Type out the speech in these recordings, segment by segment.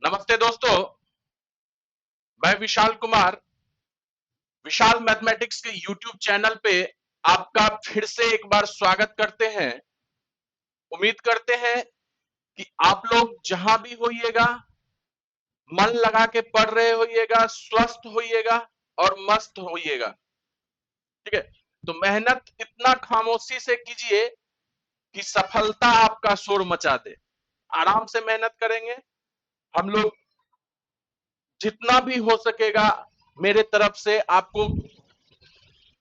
नमस्ते दोस्तों, मैं विशाल कुमार विशाल मैथमेटिक्स के यूट्यूब चैनल पे आपका फिर से एक बार स्वागत करते हैं। उम्मीद करते हैं कि आप लोग जहां भी होइएगा मन लगा के पढ़ रहे होइएगा, स्वस्थ होइएगा और मस्त होइएगा। ठीक है, तो मेहनत इतना खामोशी से कीजिए कि सफलता आपका शोर मचा दे। आराम से मेहनत करेंगे हम लोग, जितना भी हो सकेगा मेरे तरफ से आपको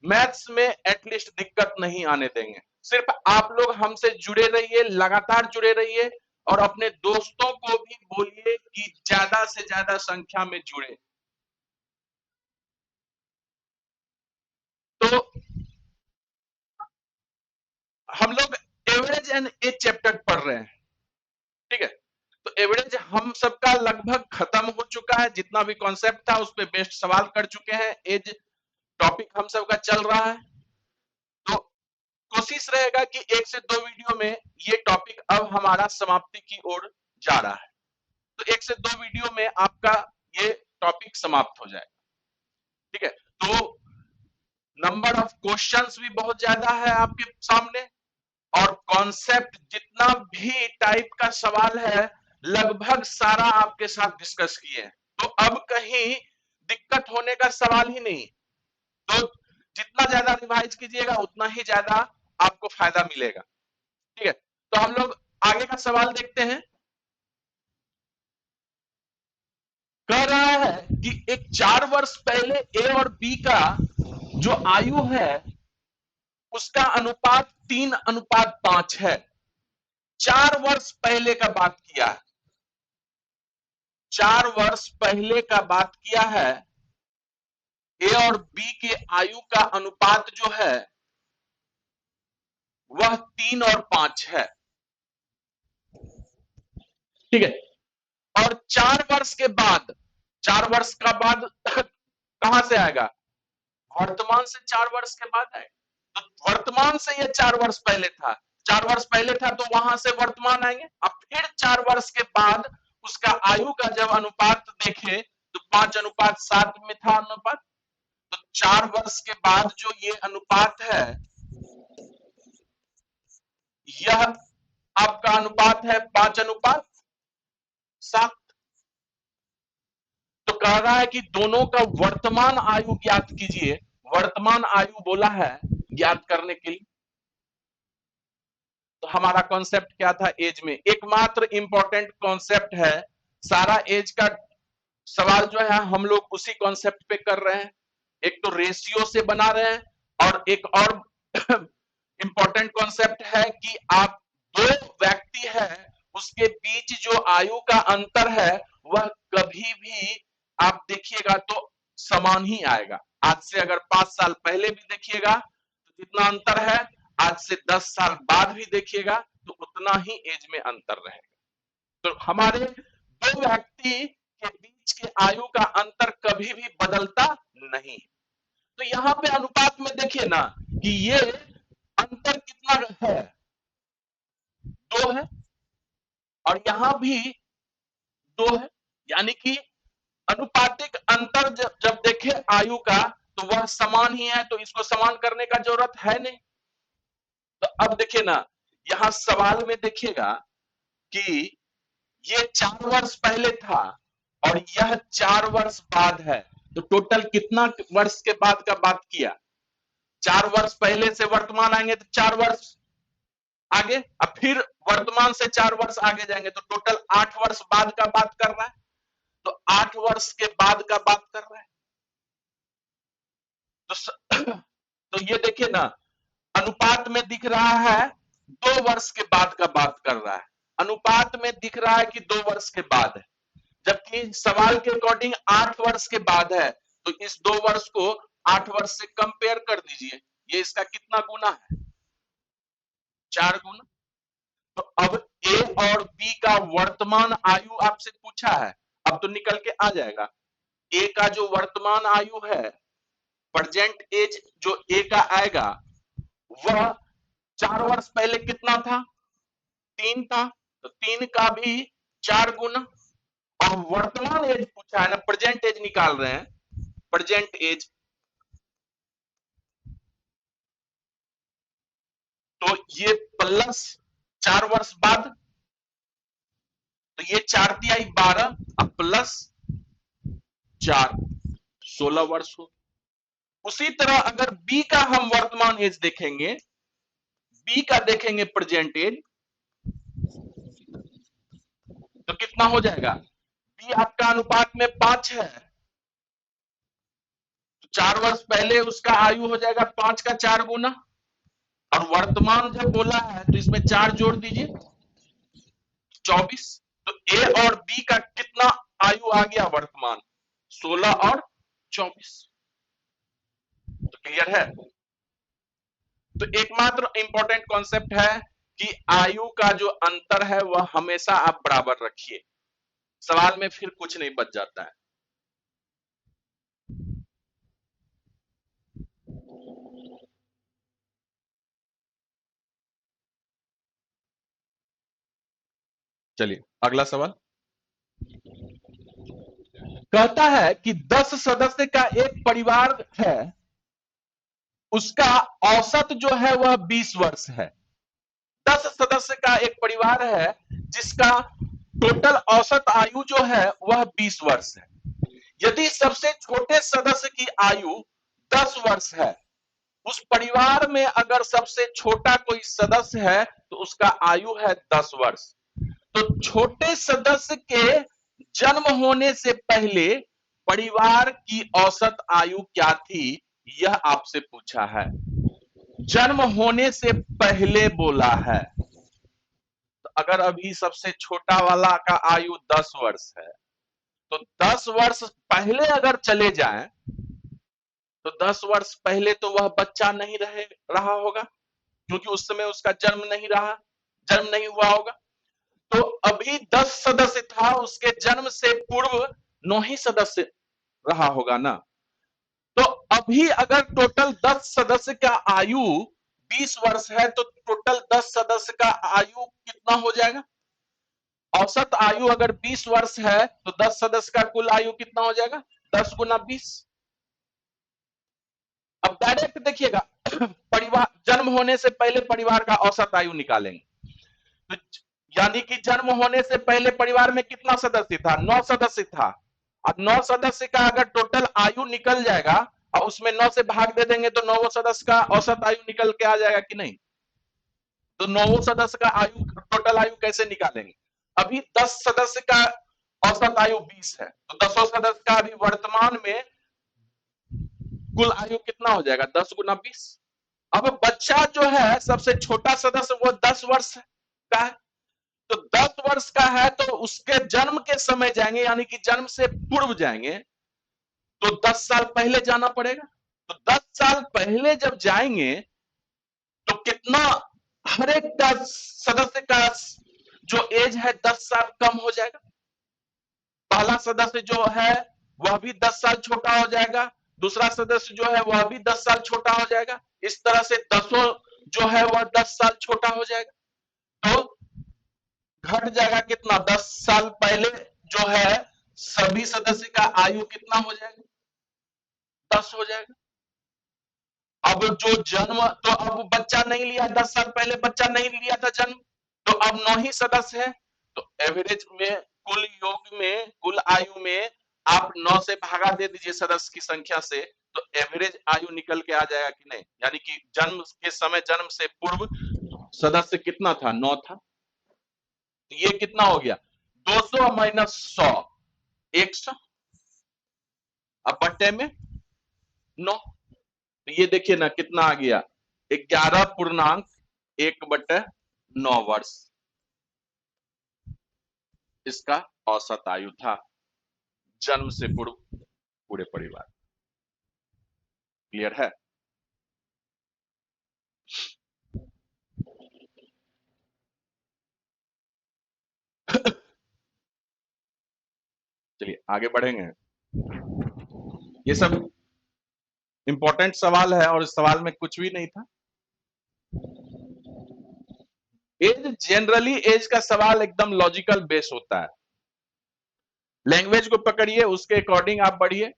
मैथ्स में एटलीस्ट दिक्कत नहीं आने देंगे। सिर्फ आप लोग हमसे जुड़े रहिए, लगातार जुड़े रहिए और अपने दोस्तों को भी बोलिए कि ज्यादा से ज्यादा संख्या में जुड़े। तो हम लोग एवरेज एंड एज चैप्टर पढ़ रहे हैं। ठीक है, तो एवरेज हम सबका लगभग खत्म हो चुका है, जितना भी कॉन्सेप्ट था उस पे बेस्ट सवाल कर चुके हैं। एज टॉपिक हम सबका चल रहा है, तो कोशिश रहेगा कि 1 से 2 वीडियो में ये टॉपिक अब हमारा समाप्ति की ओर जा रहा है। तो 1 से 2 वीडियो में आपका ये टॉपिक समाप्त हो जाएगा। ठीक है, तो नंबर ऑफ क्वेश्चंस भी बहुत ज्यादा है आपके सामने और कॉन्सेप्ट जितना भी टाइप का सवाल है लगभग सारा आपके साथ डिस्कस किए हैं। तो अब कहीं दिक्कत होने का सवाल ही नहीं। तो जितना ज्यादा रिवाइज कीजिएगा उतना ही ज्यादा आपको फायदा मिलेगा। ठीक है, तो हम लोग आगे का सवाल देखते हैं। कह रहा है कि एक 4 वर्ष पहले ए और बी का जो आयु है उसका अनुपात 3:5 है। 4 वर्ष पहले का बात किया है, 4 वर्ष पहले का बात किया है। ए और बी के आयु का अनुपात जो है वह 3 और 5 है। ठीक है, और 4 वर्ष के बाद, 4 वर्ष का बाद कहां से आएगा? वर्तमान से 4 वर्ष के बाद आएगा। तो वर्तमान से ये 4 वर्ष पहले था, 4 वर्ष पहले था तो वहां से वर्तमान आएंगे। अब फिर 4 वर्ष के बाद उसका आयु का जब अनुपात देखे तो 5:7 में था अनुपात। तो 4 वर्ष के बाद जो ये अनुपात है यह आपका अनुपात है 5:7। तो कह रहा है कि दोनों का वर्तमान आयु ज्ञात कीजिए। वर्तमान आयु बोला है ज्ञात करने के लिए। तो हमारा कॉन्सेप्ट क्या था? एज में एकमात्र इंपॉर्टेंट कॉन्सेप्ट है। सारा एज का सवाल जो है हम लोग उसी कॉन्सेप्ट पे कर रहे हैं। एक तो रेशियो से बना रहे हैं और एक और इंपॉर्टेंट कॉन्सेप्ट है कि आप दो व्यक्ति है उसके बीच जो आयु का अंतर है वह कभी भी आप देखिएगा तो समान ही आएगा। आज से अगर 5 साल पहले भी देखिएगा तो जितना अंतर है, आज से 10 साल बाद भी देखिएगा तो उतना ही एज में अंतर रहेगा। तो हमारे दो व्यक्ति के बीच के आयु का अंतर कभी भी बदलता नहीं। तो यहां पे अनुपात में देखिए ना कि ये अंतर कितना है? 2 है और यहां भी 2 है। यानी कि अनुपातिक अंतर जब देखे आयु का तो वह समान ही है, तो इसको समान करने का जरूरत है नहीं। तो अब देखिए ना, यहां सवाल में देखिएगा कि ये 4 वर्ष पहले था और यह 4 वर्ष बाद है। तो टोटल कितना वर्ष के बाद का बात किया? 4 वर्ष पहले से वर्तमान आएंगे तो 4 वर्ष आगे, अब फिर वर्तमान से 4 वर्ष आगे जाएंगे तो टोटल 8 वर्ष बाद का बात कर रहा है। तो 8 वर्ष के बाद का बात कर रहा है। तो ये देखिए ना, अनुपात में दिख रहा है 2 वर्ष के बाद का बात कर रहा है। अनुपात में दिख रहा है कि 2 वर्ष के बाद है, जबकि सवाल के अकॉर्डिंग 8 वर्ष के बाद है। तो इस 2 वर्ष को 8 वर्ष से कंपेयर कर दीजिए, ये इसका कितना गुना है? 4 गुना। तो अब ए और बी का वर्तमान आयु आपसे पूछा है, अब तो निकल के आ जाएगा। ए का जो वर्तमान आयु है, प्रेजेंट एज जो ए का आएगा वह 4 वर्ष पहले कितना था? 3 था। तो 3 का भी 4 गुना और वर्तमान एज पूछा है ना, प्रेजेंट एज निकाल रहे हैं, प्रेजेंट एज, तो ये प्लस 4 वर्ष बाद, तो ये 4×3 = 12, अब प्लस 4, 16 वर्ष हो। उसी तरह अगर बी का हम वर्तमान एज देखेंगे, बी का देखेंगे प्रेजेंट एज, तो कितना हो जाएगा, बी आपका अनुपात में 5 है, तो 4 वर्ष पहले उसका आयु हो जाएगा 5 का 4 गुना, और वर्तमान जब बोला है तो इसमें 4 जोड़ दीजिए, 24। तो ए और बी का कितना आयु आ गया वर्तमान, 16 और 24। तो क्लियर है। तो एकमात्र इंपॉर्टेंट कॉन्सेप्ट है कि आयु का जो अंतर है वह हमेशा आप बराबर रखिए, सवाल में फिर कुछ नहीं बच जाता है। चलिए अगला सवाल कहता है कि 10 सदस्य का एक परिवार है, उसका औसत जो है वह 20 वर्ष है। 10 सदस्य का एक परिवार है जिसका टोटल औसत आयु जो है वह 20 वर्ष है। यदि सबसे छोटे सदस्य की आयु 10 वर्ष है, उस परिवार में अगर सबसे छोटा कोई सदस्य है तो उसका आयु है 10 वर्ष। तो छोटे सदस्य के जन्म होने से पहले परिवार की औसत आयु क्या थी, यह आपसे पूछा है। जन्म होने से पहले बोला है, तो अगर अभी सबसे छोटा वाला का आयु 10 वर्ष है, तो 10 वर्ष पहले अगर चले जाएं, तो 10 वर्ष पहले तो वह बच्चा नहीं रहा होगा, क्योंकि उस समय उसका जन्म नहीं हुआ होगा। तो अभी 10 सदस्य था, उसके जन्म से पूर्व 9 ही सदस्य रहा होगा ना। तो अभी अगर टोटल 10 सदस्य का आयु 20 वर्ष है, तो टोटल 10 सदस्य का आयु कितना हो जाएगा, औसत आयु अगर 20 वर्ष है तो 10 सदस्य का कुल आयु कितना हो जाएगा, 10 गुना 20। अब डायरेक्ट देखिएगा, परिवार जन्म होने से पहले परिवार का औसत आयु निकालेंगे, तो यानी कि जन्म होने से पहले परिवार में कितना सदस्य था, 9 सदस्य था। अब 9 सदस्य का अगर टोटल आयु निकल जाएगा और उसमें 9 से भाग दे देंगे तो 9 सदस्य का औसत आयु निकल के आ जाएगा कि नहीं। तो 9 सदस्य का आयु, टोटल आयु कैसे निकालेंगे, अभी 10 सदस्य का औसत आयु 20 है, तो 10 सदस्य का अभी वर्तमान में कुल आयु कितना हो जाएगा, 10 गुना 20। अब बच्चा जो है सबसे छोटा सदस्य वो 10 वर्ष का है, तो 10 वर्ष का है तो उसके जन्म के समय जाएंगे, यानी कि जन्म से पूर्व जाएंगे, तो 10 साल पहले जाना पड़ेगा। तो 10 साल पहले जब जाएंगे तो कितना, हर एक का सदस्य का जो एज है 10 साल कम हो जाएगा। पहला सदस्य जो है वह भी 10 साल छोटा हो जाएगा, दूसरा सदस्य जो है वह भी 10 साल छोटा हो जाएगा, इस तरह से 10 जो है वह 10 साल छोटा हो जाएगा। तो घट जाएगा कितना, 10 साल पहले जो है सभी सदस्य का आयु कितना हो जाएगा, 10 हो जाएगा। अब जो जन्म, तो अब बच्चा नहीं लिया, 10 साल पहले बच्चा नहीं लिया था जन्म, तो अब 9 ही सदस्य है, तो एवरेज में कुल योग में कुल आयु में आप 9 से भागा दे दीजिए सदस्य की संख्या से, तो एवरेज आयु निकल के आ जाएगा कि नहीं, यानी कि जन्म के समय, जन्म से पूर्व सदस्य कितना था, 9 था। तो ये कितना हो गया, 200 माइनस 100, 100, अब बट्टे में 9, तो ये देखिए ना कितना आ गया, 11.1/9 वर्ष इसका औसत आयु था, जन्म से पूर्व पूरे परिवार। क्लियर है। चलिए आगे बढ़ेंगे। ये सब इंपॉर्टेंट सवाल है और इस सवाल में कुछ भी नहीं था। एज जनरली, एज का सवाल एकदम लॉजिकल बेस होता है। लैंग्वेज को पकड़िए, उसके अकॉर्डिंग आप बढ़िए,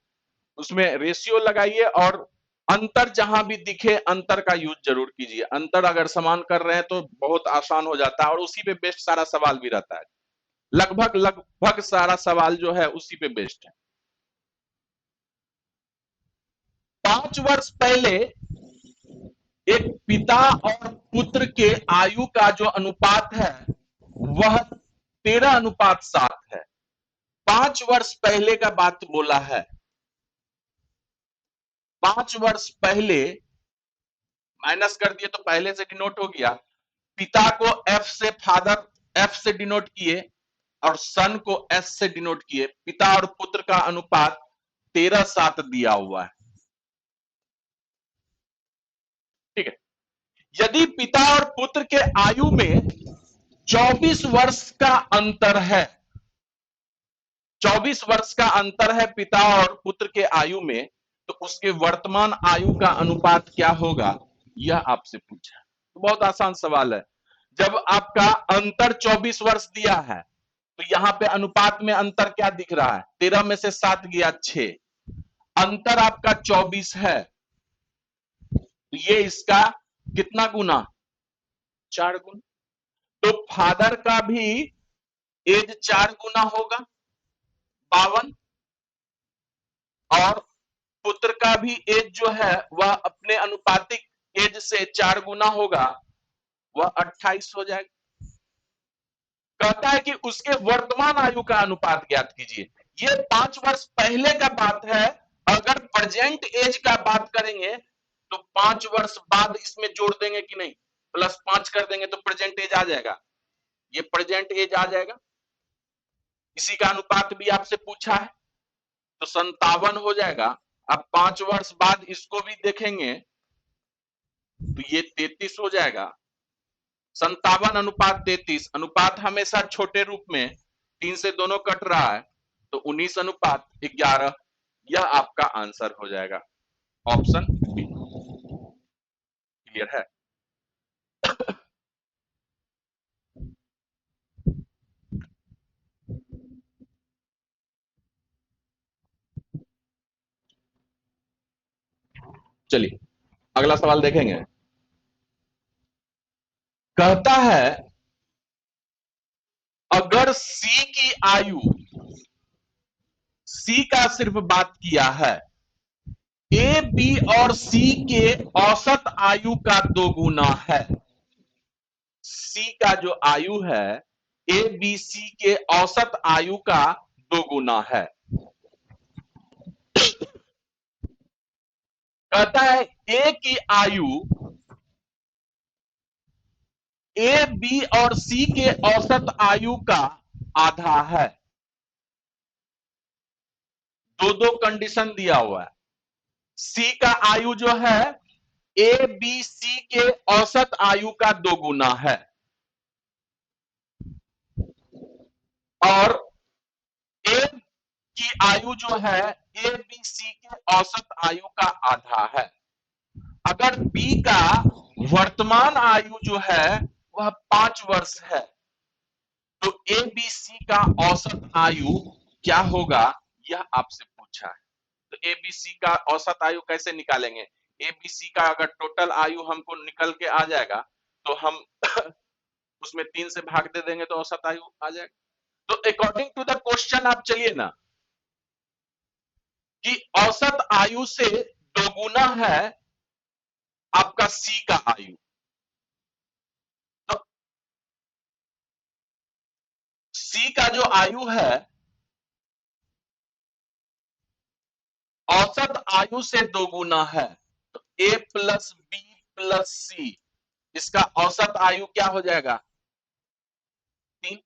उसमें रेशियो लगाइए और अंतर जहां भी दिखे अंतर का यूज जरूर कीजिए। अंतर अगर समान कर रहे हैं तो बहुत आसान हो जाता है और उसी पे बेस्ड सारा सवाल भी रहता है। लगभग लगभग सारा सवाल जो है उसी पे बेस्ड है। 5 वर्ष पहले एक पिता और पुत्र के आयु का जो अनुपात है वह 13:7 है। 5 वर्ष पहले का बात बोला है। 5 वर्ष पहले माइनस कर दिए तो पहले से डिनोट हो गया। पिता को एफ से, फादर एफ से डिनोट किए और सन को एस से डिनोट किए। पिता और पुत्र का अनुपात 13:7 दिया हुआ है। ठीक है। यदि पिता और पुत्र के आयु में 24 वर्ष का अंतर है, 24 वर्ष का अंतर है पिता और पुत्र के आयु में, तो उसके वर्तमान आयु का अनुपात क्या होगा, यह आपसे पूछा। तो बहुत आसान सवाल है। जब आपका अंतर 24 वर्ष दिया है तो यहां पे अनुपात में अंतर क्या दिख रहा है, 13 में से 7 गया 6, अंतर आपका 24 है, तो ये इसका कितना गुना, 4 गुना। तो फादर का भी एज 4 गुना होगा, 52, और पुत्र का भी एज जो है वह अपने अनुपातिक एज से 4 गुना होगा, वह 28 हो जाएगा। कहता है कि उसके वर्तमान आयु का अनुपात ज्ञात कीजिए। ये 5 वर्ष पहले का बात है। अगर प्रेजेंट एज का बात करेंगे तो 5 वर्ष बाद इसमें जोड़ देंगे कि नहीं, +5 कर देंगे तो प्रेजेंट एज आ जाएगा, ये प्रेजेंट एज आ जाएगा। इसी का अनुपात भी आपसे पूछा है, तो 57 हो जाएगा। अब 5 वर्ष बाद इसको भी देखेंगे तो ये 33 हो जाएगा। 57:33, अनुपात हमेशा छोटे रूप में, 3 से दोनों कट रहा है, तो 19:11, यह आपका आंसर हो जाएगा, ऑप्शन बी। क्लियर है। चलिए अगला सवाल देखेंगे। कहता है अगर सी की आयु, सी का सिर्फ बात किया है, ए बी और सी के औसत आयु का 2 गुना है। सी का जो आयु है ए बी सी के औसत आयु का 2 गुना है। कहता है ए की आयु ए बी और सी के औसत आयु का आधा है। दो दो कंडीशन दिया हुआ है। सी का आयु जो है ए बी सी के औसत आयु का 2 गुना है, और ए की आयु जो है ए बी सी के औसत आयु का आधा है। अगर बी का वर्तमान आयु जो है वह 5 वर्ष है, तो ए बी सी का औसत आयु क्या होगा, यह आपसे पूछा है। तो ए बी सी का औसत आयु कैसे निकालेंगे, ए बी सी का अगर टोटल आयु हमको निकल के आ जाएगा तो हम उसमें 3 से भाग दे देंगे तो औसत आयु आ जाएगा। तो अकॉर्डिंग टू द क्वेश्चन आप चलिए ना, कि औसत आयु से 2 गुना है आपका सी का आयु, तो सी का जो आयु है औसत आयु से 2 गुना है, तो ए प्लस बी प्लस सी, इसका औसत आयु क्या हो जाएगा, 3,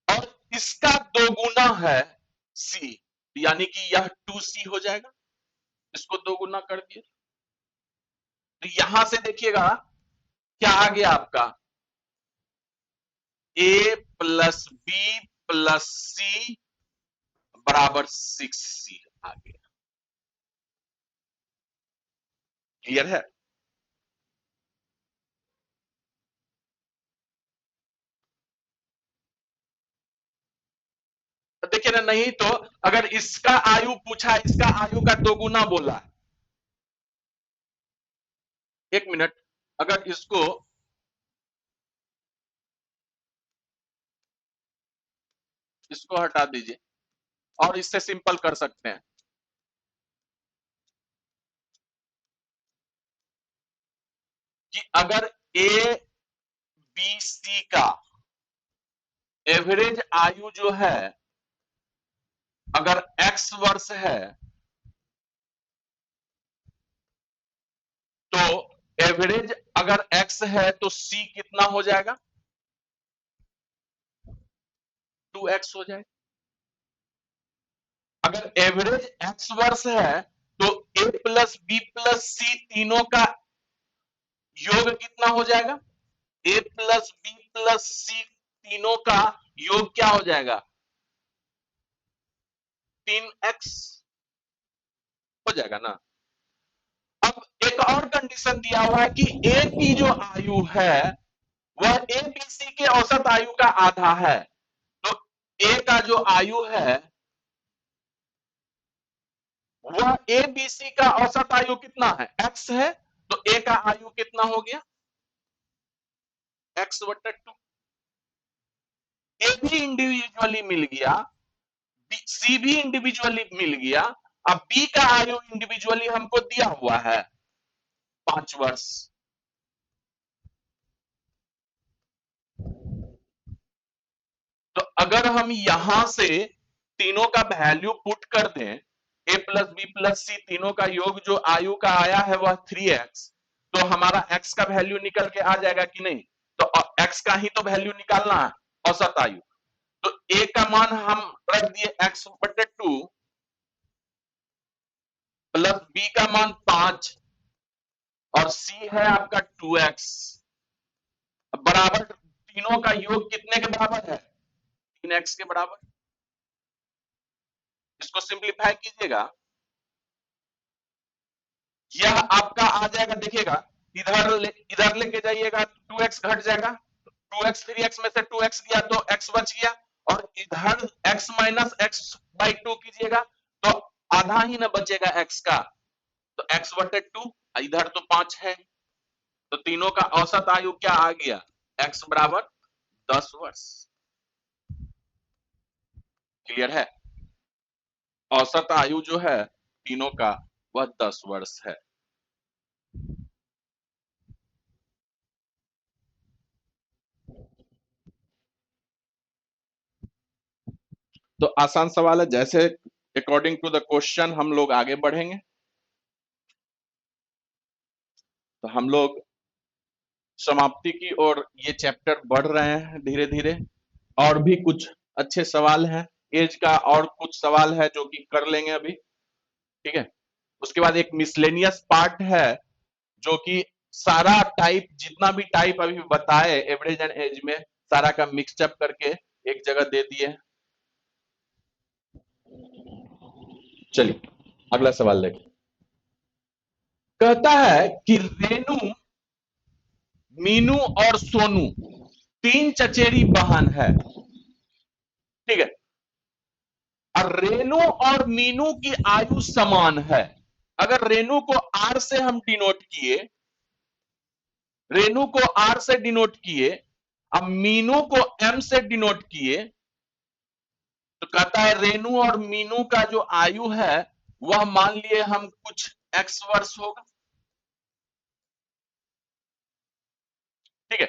और इसका 2 गुना है सी, यानी कि यह 2C हो जाएगा। इसको 2 गुना कर दिए तो यहां से देखिएगा क्या आ गया आपका, ए प्लस बी प्लस सी बराबर 6C आ गया। क्लियर है। देखिए ना, नहीं तो अगर इसका आयु पूछा, इसका आयु का दोगुना बोला, एक मिनट, अगर इसको हटा दीजिए और इससे सिंपल कर सकते हैं कि अगर ए बी सी का एवरेज आयु जो है अगर x वर्ष है, तो एवरेज अगर x है तो c कितना हो जाएगा? 2x हो जाएगा। अगर एवरेज x वर्ष है तो a प्लस बी प्लस सी तीनों का योग कितना हो जाएगा? a प्लस बी प्लस सी तीनों का योग क्या हो जाएगा? 3x हो जाएगा ना। अब एक और कंडीशन दिया हुआ है कि a की जो आयु है वह ए बी सी के औसत आयु का आधा है। तो a का जो आयु है वह ए बी सी का औसत आयु कितना है? x है। तो a का आयु कितना हो गया? x/2। ए भी इंडिविजुअली मिल गया, सी भी इंडिविजुअली मिल गया, अब बी का आयु इंडिविजुअली हमको दिया हुआ है 5 वर्ष। तो अगर हम यहां से तीनों का वैल्यू पुट कर दें, a प्लस बी प्लस सी तीनों का योग जो आयु का आया है वह 3x, तो हमारा x का वैल्यू निकल के आ जाएगा कि नहीं? तो x का ही तो वैल्यू निकालना है, औसत आयु। तो a का मान हम रख दिए x/2 प्लस b का मान 5 और c है आपका 2x बराबर, तीनों का योग कितने के बराबर है? 3x के बराबर। इसको सिंप्लीफाई कीजिएगा, यह आपका आ जाएगा, देखिएगा इधर लेके जाइएगा 2x घट जाएगा, 2x 3x में से 2x गया तो x बच गया, और इधर x माइनस x/2 कीजिएगा तो आधा ही ना बचेगा x का, तो x/2, इधर तो 5 है, तो तीनों का औसत आयु क्या आ गया? x बराबर 10 वर्ष। क्लियर है? औसत आयु जो है तीनों का वह 10 वर्ष है। तो आसान सवाल है, जैसे अकॉर्डिंग टू द क्वेश्चन हम लोग आगे बढ़ेंगे। तो हम लोग समाप्ति की ओर ये चैप्टर बढ़ रहे हैं धीरे धीरे, और भी कुछ अच्छे सवाल हैं एज का, और कुछ सवाल है जो कि कर लेंगे अभी, ठीक है। उसके बाद एक मिसलेनियस पार्ट है जो कि सारा टाइप, जितना भी टाइप अभी बताए एवरेज एंड एज में, सारा का मिक्सअप करके एक जगह दे दिए। चलिए अगला सवाल देखें। कहता है कि रेनू, मीनू और सोनू 3 चचेरी बहन है, ठीक है, और रेनू और मीनू की आयु समान है। अगर रेनू को आर से हम डिनोट किए, रेनू को आर से डिनोट किए, अब मीनू को एम से डिनोट किए, तो कहता है रेनू और मीनू का जो आयु है वह मान लिए हम कुछ x वर्ष होगा, ठीक है।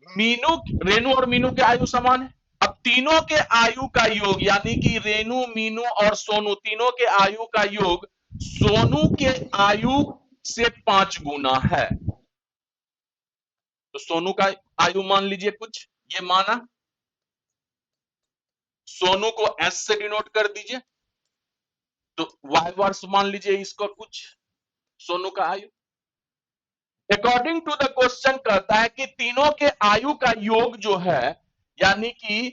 मीनू, रेनू और मीनू के आयु समान है। अब तीनों के आयु का योग, यानी कि रेनू, मीनू और सोनू तीनों के आयु का योग सोनू के आयु से 5 गुना है। तो सोनू का आयु मान लीजिए कुछ, ये माना, सोनू को s से डिनोट कर दीजिए, तो y वर्ष मान लीजिए इसको कुछ, सोनू का आयु। अकॉर्डिंग टू द क्वेश्चन कहता है कि तीनों के आयु का योग जो है, यानी कि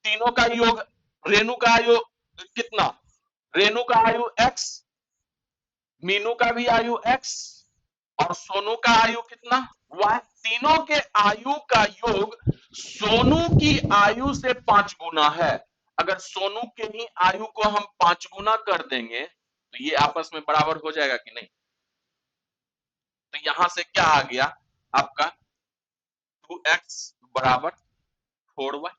तीनों का योग, रेनू का आयु कितना? रेनू का आयु x, मीनू का भी आयु x, और सोनू का आयु कितना? y। तीनों के आयु का योग सोनू की आयु से 5 गुना है। अगर सोनू के ही आयु को हम 5 गुना कर देंगे तो ये आपस में बराबर हो जाएगा कि नहीं? तो यहां से क्या आ गया आपका 2x बराबर 4y,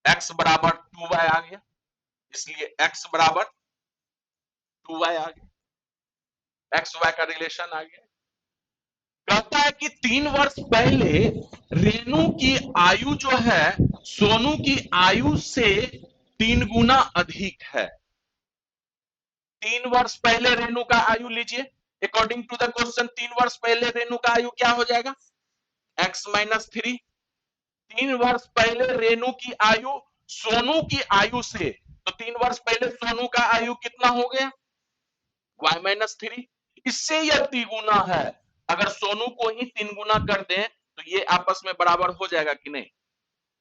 x बराबर 2y आ गया, इसलिए x बराबर 2y आ गया, x y का रिलेशन आ गया। कहता है कि 3 वर्ष पहले रेणु की आयु जो है सोनू की आयु से 3 गुना अधिक है। 3 वर्ष पहले रेणु का आयु लीजिए, अकॉर्डिंग टू द क्वेश्चन 3 वर्ष पहले रेणु का आयु क्या हो जाएगा? x minus 3। 3 वर्ष पहले रेणु की आयु सोनू की आयु से, तो 3 वर्ष पहले सोनू का आयु कितना हो गया? y minus 3। इससे यह तिगुना है, अगर सोनू को ही 3 गुना कर दें तो ये आपस में बराबर हो जाएगा कि नहीं?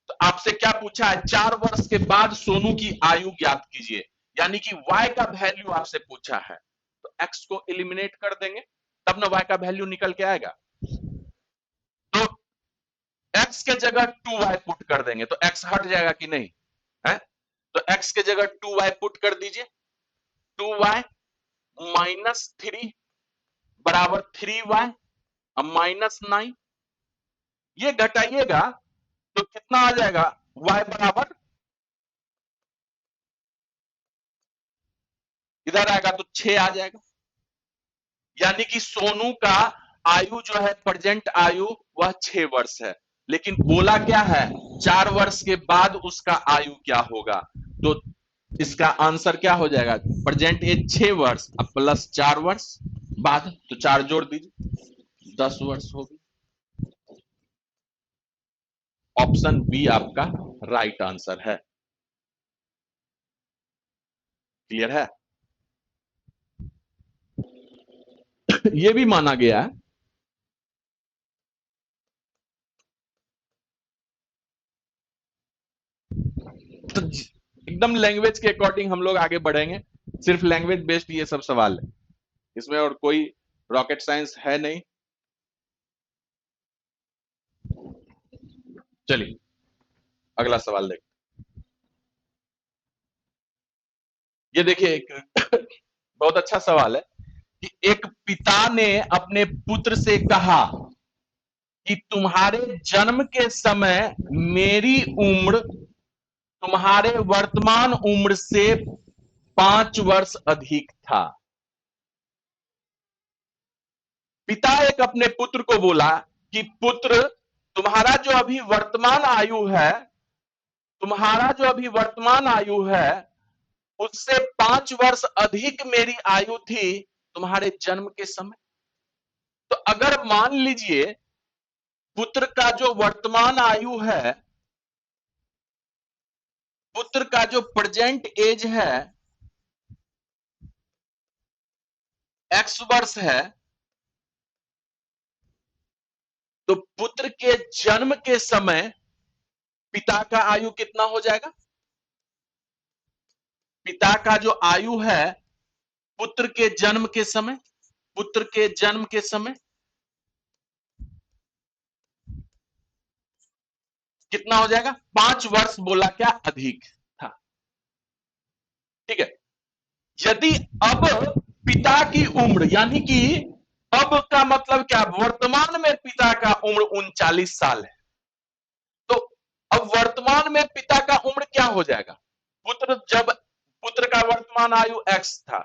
तो आपसे क्या पूछा है? 4 वर्ष के बाद सोनू की आयु ज्ञात कीजिए, यानी कि y का वैल्यू आपसे पूछा है। तो x को एलिमिनेट कर देंगे तब ना y का वैल्यू निकल के आएगा। तो x के जगह 2y पुट कर देंगे तो x हट जाएगा कि नहीं है? तो x के जगह 2y पुट कर दीजिए, 2y माइनस 3 बराबर 3y माइनस 9, ये घटाइएगा तो कितना आ जाएगा? y बराबर इधर आएगा तो 6 आ जाएगा, यानी कि सोनू का आयु जो है प्रेजेंट आयु वह 6 वर्ष है, लेकिन बोला क्या है 4 वर्ष के बाद उसका आयु क्या होगा? तो इसका आंसर क्या हो जाएगा? प्रेजेंट एज 6 वर्ष अब प्लस 4 वर्ष बाद, तो 4 जोड़ दीजिए 10 वर्ष होगी। ऑप्शन बी आपका राइट आंसर है। क्लियर है? ये भी माना गया है तो एकदम लैंग्वेज के अकॉर्डिंग हम लोग आगे बढ़ेंगे, सिर्फ लैंग्वेज बेस्ड ये सब सवाल है, इसमें और कोई रॉकेट साइंस है नहीं। चलिए अगला सवाल देखते। ये देखिए एक बहुत अच्छा सवाल है कि एक पिता ने अपने पुत्र से कहा कि तुम्हारे जन्म के समय मेरी उम्र तुम्हारे वर्तमान उम्र से 5 वर्ष अधिक था। पिता एक अपने पुत्र को बोला कि पुत्र तुम्हारा जो अभी वर्तमान आयु है, तुम्हारा जो अभी वर्तमान आयु है उससे 5 वर्ष अधिक मेरी आयु थी तुम्हारे जन्म के समय। तो अगर मान लीजिए पुत्र का जो वर्तमान आयु है, पुत्र का जो प्रेजेंट एज है x वर्ष है, तो पुत्र के जन्म के समय पिता का आयु कितना हो जाएगा? पिता का जो आयु है पुत्र के जन्म के समय, पुत्र के जन्म के समय कितना हो जाएगा? 5 वर्ष बोला क्या? अधिक था। ठीक है, यदि अब पिता की उम्र, यानी कि अब का मतलब क्या? वर्तमान में पिता का उम्र 39 साल है, तो अब वर्तमान में पिता का उम्र क्या हो जाएगा? पुत्र का वर्तमान आयु x था,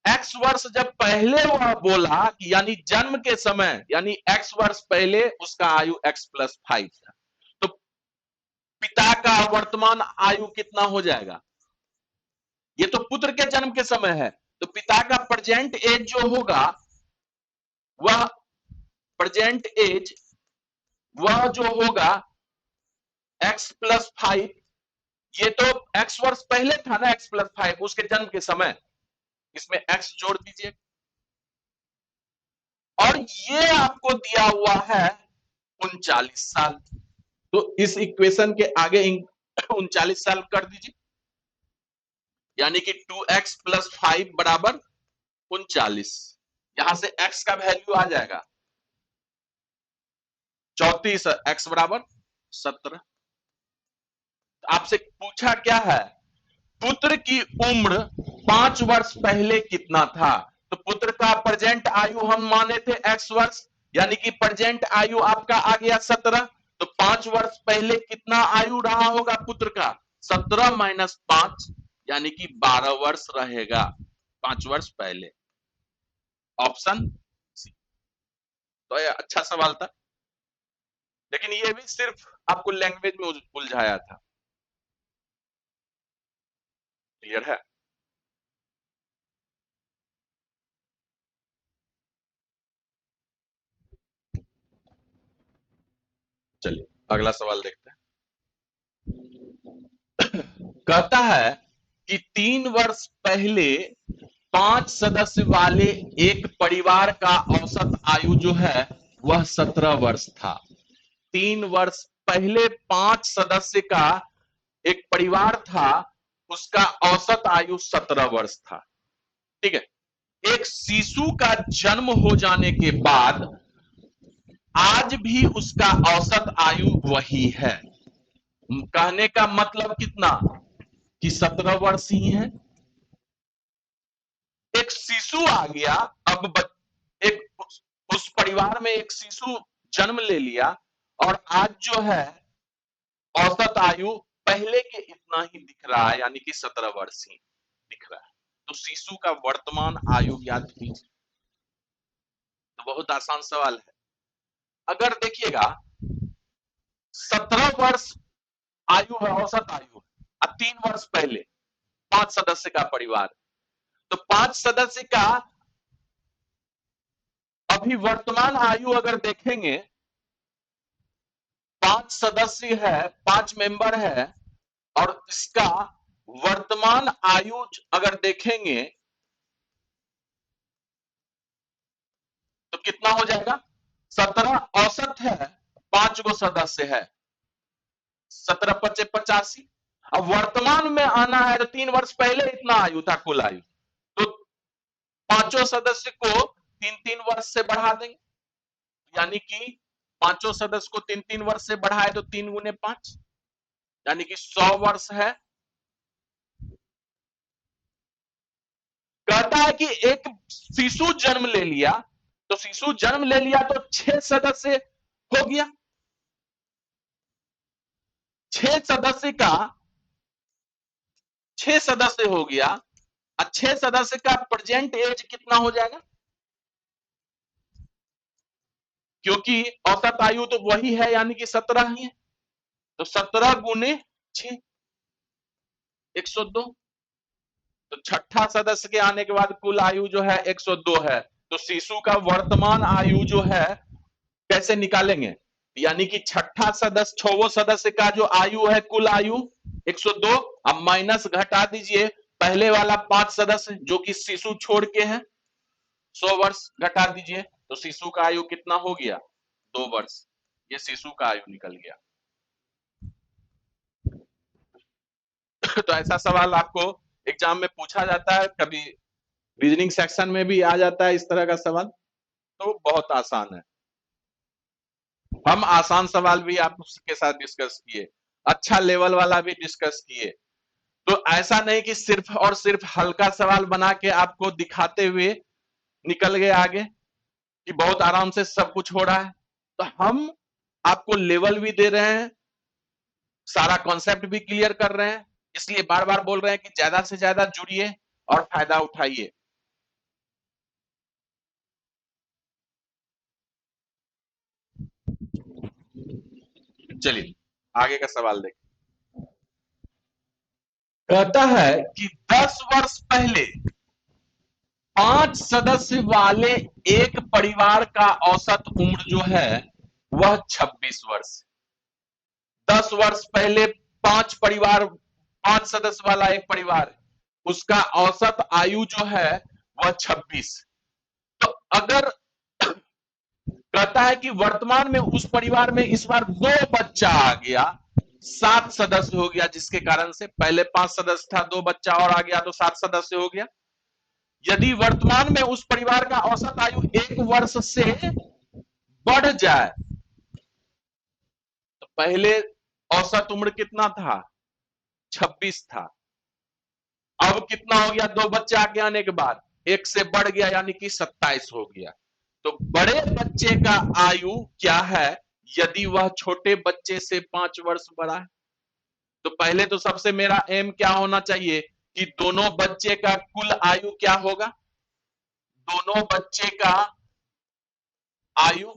x वर्ष जब पहले वह बोला कि यानी जन्म के समय, यानी x वर्ष पहले उसका आयु x प्लस 5 था, तो पिता का वर्तमान आयु कितना हो जाएगा? ये तो पुत्र के जन्म के समय है, तो पिता का प्रेजेंट एज जो होगा वह प्रेजेंट एज वह जो होगा x प्लस 5, ये तो x वर्ष पहले था ना, x प्लस 5 उसके जन्म के समय, इसमें x जोड़ दीजिए और ये आपको दिया हुआ है 39 साल, तो इस इक्वेशन के आगे 39 साल कर दीजिए, यानी कि 2x प्लस 5 बराबर 39। यहां से x का वैल्यू आ जाएगा 34, x बराबर 17। आपसे पूछा क्या है, पुत्र की उम्र 5 वर्ष पहले कितना था। तो पुत्र का प्रेजेंट आयु हम माने थे x वर्ष, यानी कि प्रेजेंट आयु आपका आ गया 17। तो 5 वर्ष पहले कितना आयु रहा होगा पुत्र का, 17 माइनस 5 यानी कि 12 वर्ष रहेगा 5 वर्ष पहले। Option C. तो ये अच्छा सवाल था, लेकिन ये भी सिर्फ आपको लैंग्वेज में उलझाया था। क्लियर है। चलिए अगला सवाल देखते हैं। कहता है कि 3 वर्ष पहले 5 सदस्य वाले एक परिवार का औसत आयु जो है वह 17 वर्ष था। 3 वर्ष पहले 5 सदस्य का एक परिवार था, उसका औसत आयु 17 वर्ष था। ठीक है। एक शिशु का जन्म हो जाने के बाद आज भी उसका औसत आयु वही है। कहने का मतलब कितना, कि 17 वर्ष ही है। एक शिशु आ गया, अब एक उस परिवार में एक शिशु जन्म ले लिया और आज जो है औसत आयु पहले के इतना ही दिख रहा है, यानी कि 17 वर्ष ही दिख रहा है। तो शिशु का वर्तमान आयु ज्ञात कीजिए। तो बहुत आसान सवाल है। अगर देखिएगा 17 वर्ष आयु है, औसत आयु, अब 3 वर्ष पहले 5 सदस्य का परिवार, तो 5 सदस्य का अभी वर्तमान आयु अगर देखेंगे, 5 सदस्य है, 5 मेंबर है, और इसका वर्तमान आयु अगर देखेंगे तो कितना हो जाएगा, 17 औसत है, 5 गो सदस्य है, 17×5 = 85। अब वर्तमान में आना है तो 3 वर्ष पहले इतना आयु था कुल आयु, तो पांचों सदस्य को 3-3 वर्ष से बढ़ा देंगे, यानी कि पांचों सदस्य को 3-3 वर्ष से बढ़ाए तो 3 × 5 यानी कि 100 वर्ष है। कहता है कि एक शिशु जन्म ले लिया, तो शिशु जन्म ले लिया तो 6 सदस्य हो गया। 6 सदस्य का 6 सदस्य हो गया, और 6 सदस्य का प्रेजेंट एज कितना हो जाएगा, क्योंकि औसत आयु तो वही है, यानी कि 17 ही है। तो 17 × 6 102। तो छठा सदस्य के आने के बाद कुल आयु जो है 102 है। तो शिशु का वर्तमान आयु जो है कैसे निकालेंगे, यानी कि छठा सदस्य, 6 सदस्य का जो आयु है कुल आयु 102, अब माइनस घटा दीजिए पहले वाला 5 सदस्य जो कि शिशु छोड़ के है, 100 वर्ष घटा दीजिए, तो शिशु का आयु कितना हो गया, 2 वर्ष। ये शिशु का आयु निकल गया। तो ऐसा सवाल आपको एग्जाम में पूछा जाता है, कभी रीजनिंग सेक्शन में भी आ जाता है इस तरह का सवाल, तो बहुत आसान है। हम आसान सवाल भी आपके साथ डिस्कस किए, अच्छा लेवल वाला भी डिस्कस किए। तो ऐसा नहीं कि सिर्फ और सिर्फ हल्का सवाल बना के आपको दिखाते हुए निकल गए आगे कि बहुत आराम से सब कुछ हो रहा है। तो हम आपको लेवल भी दे रहे हैं, सारा कॉन्सेप्ट भी क्लियर कर रहे हैं, इसलिए बार बार बोल रहे हैं कि ज्यादा से ज्यादा जुड़िए और फायदा उठाइए। चलिए आगे का सवाल देखिए। कहता है कि 10 वर्ष पहले 5 सदस्य वाले एक परिवार का औसत उम्र जो है वह 26 वर्ष। 10 वर्ष पहले 5 सदस्य वाला एक परिवार, उसका औसत आयु जो है वह 26। तो अगर कहता है कि वर्तमान में उस परिवार में इस बार 2 बच्चा आ गया, 7 सदस्य हो गया, जिसके कारण से पहले 5 सदस्य था, 2 बच्चा और आ गया तो 7 सदस्य हो गया। यदि वर्तमान में उस परिवार का औसत आयु 1 वर्ष से बढ़ जाए, तो पहले औसत उम्र कितना था, 26 था। अब कितना हो गया? 2 बच्चे आगे आने के बाद 1 से बढ़ गया, यानी कि 27 हो गया। तो बड़े बच्चे का आयु क्या है यदि वह छोटे बच्चे से 5 वर्ष बड़ा है? तो पहले तो सबसे मेरा एम क्या होना चाहिए कि दोनों बच्चे का कुल आयु क्या होगा? दोनों बच्चे का आयु,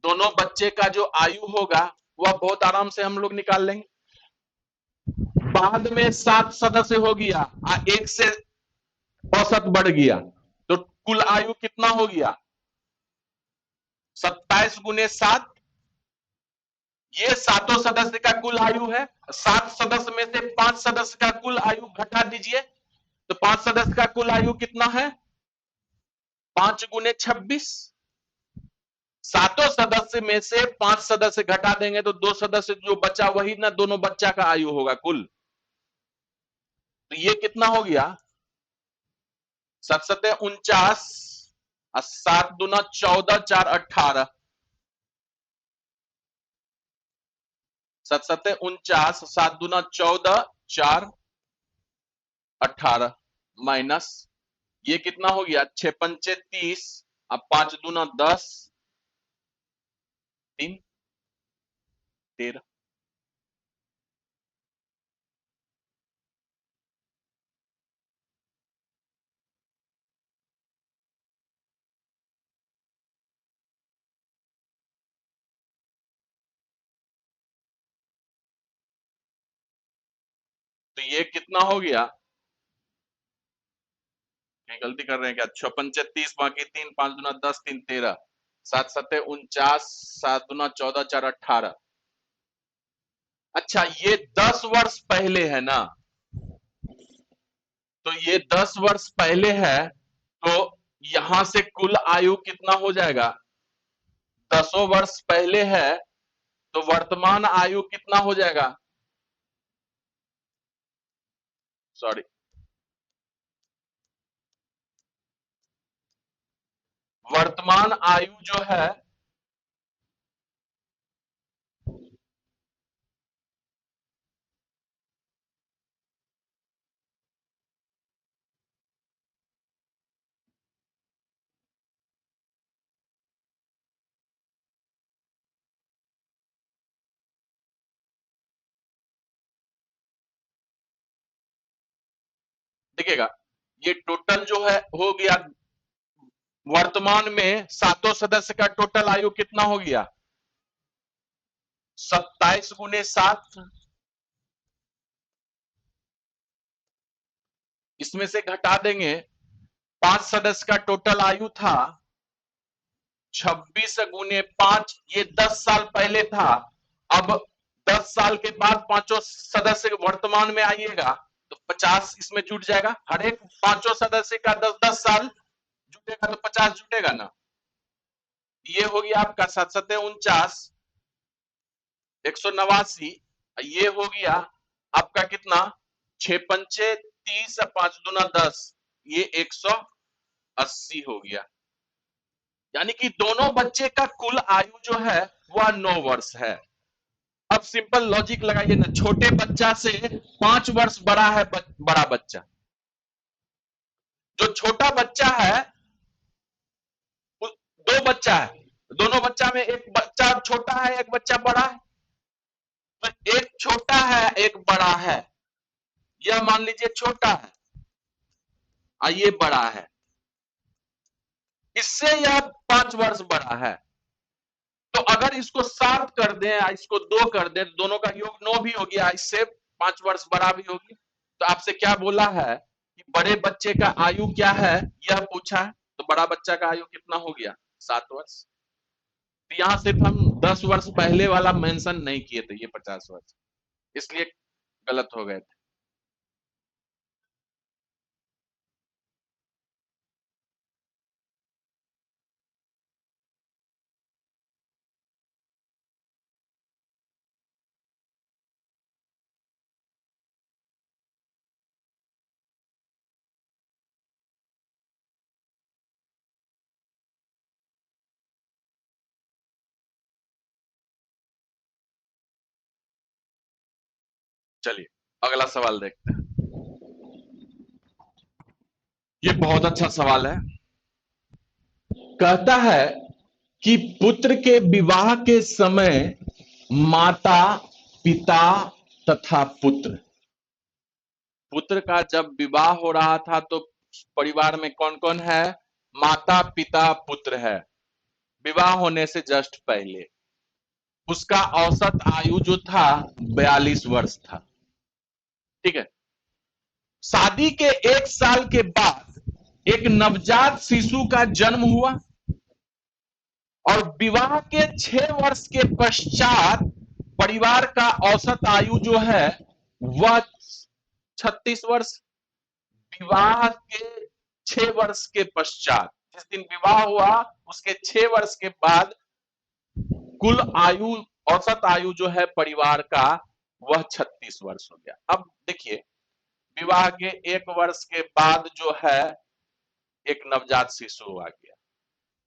दोनों बच्चे का जो आयु होगा वह बहुत आराम से हम लोग निकाल लेंगे। बाद में 7 सदस्य हो गया, 1 से औसत बढ़ गया, तो कुल आयु कितना हो गया? 27 गुने 7, ये सातों सदस्य का कुल आयु है। 7 सदस्य में से 5 सदस्य का कुल आयु घटा दीजिए, तो 5 सदस्य का कुल आयु कितना है? 5 गुने 26। सातों सदस्य में से 5 सदस्य घटा देंगे तो 2 सदस्य जो बचा वही ना दोनों बच्चा का आयु होगा कुल। तो ये कितना हो गया? 7 सत्ते 49, 7 दूना 14, 4 18, 7 सत्ते 49, 7 दूना 14, 4 18, माइनस ये कितना हो गया? 6 पंचे 30, अब 5 दूना 10, 3 13। तो ये कितना हो गया? कहीं गलती कर रहे हैं क्या? 6 पंचे 30, बाकी 3, 5 दूना 10, 3 13, 7 सत्ते 49, 7 दूना 14, 4 18। अच्छा, ये 10 वर्ष पहले है ना? तो ये 10 वर्ष पहले है, तो यहां से कुल आयु कितना हो जाएगा? 10 वर्ष पहले है, तो वर्तमान आयु कितना हो जाएगा? सॉरी, वर्तमान आयु जो है, देखिएगा, ये टोटल जो है हो गया, वर्तमान में सातों सदस्य का टोटल आयु कितना हो गया? 27 गुने 7, इसमें से घटा देंगे, 5 सदस्य का टोटल आयु था 26 गुने 5, ये 10 साल पहले था। अब 10 साल के बाद पांचों सदस्य वर्तमान में आइएगा तो 50 इसमें जुट जाएगा। हर एक पांचों सदस्य का 10-10 साल जुटेगा तो 50 जुटेगा ना। ये हो गया आपका 7 सत्ते 49, 189। ये हो गया आपका कितना? 6 पंचे 30, 5 दूना 10, ये 180 हो गया। यानी कि दोनों बच्चे का कुल आयु जो है वह 9 वर्ष है। अब सिंपल लॉजिक लगाइए ना, छोटे बच्चा से 5 वर्ष बड़ा है बड़ा बच्चा। जो छोटा बच्चा है, दो बच्चा है, दोनों बच्चा में एक बच्चा छोटा है, एक बच्चा बड़ा है। तो एक छोटा है एक बड़ा है, यह मान लीजिए छोटा है और ये बड़ा है, इससे यह 5 वर्ष बड़ा है। तो अगर इसको 7 कर दें या इसको 2 कर दें तो दोनों का योग 9 भी हो गया, इससे 5 वर्ष बड़ा भी होगी। तो आपसे क्या बोला है कि बड़े बच्चे का आयु क्या है, यह पूछा है। तो बड़ा बच्चा का आयु कितना हो गया? 7 वर्ष। तो यहां सिर्फ हम 10 वर्ष पहले वाला मेंशन नहीं किए थे, ये 50 वर्ष, इसलिए गलत हो गए थे। चलिए अगला सवाल देखते हैं। ये बहुत अच्छा सवाल है। कहता है कि पुत्र के विवाह के समय माता, पिता तथा पुत्र, पुत्र का जब विवाह हो रहा था तो परिवार में कौन कौन है? माता, पिता, पुत्र है। विवाह होने से जस्ट पहले उसका औसत आयु जो था 42 वर्ष था। ठीक है। शादी के 1 साल के बाद एक नवजात शिशु का जन्म हुआ और विवाह के 6 वर्ष के पश्चात परिवार का औसत आयु जो है वह 36 वर्ष। विवाह के 6 वर्ष के पश्चात, जिस दिन विवाह हुआ उसके 6 वर्ष के बाद कुल आयु, औसत आयु जो है परिवार का वह 36 वर्ष हो गया। अब देखिए, विवाह के 1 वर्ष के बाद जो है एक नवजात शिशु आ गया,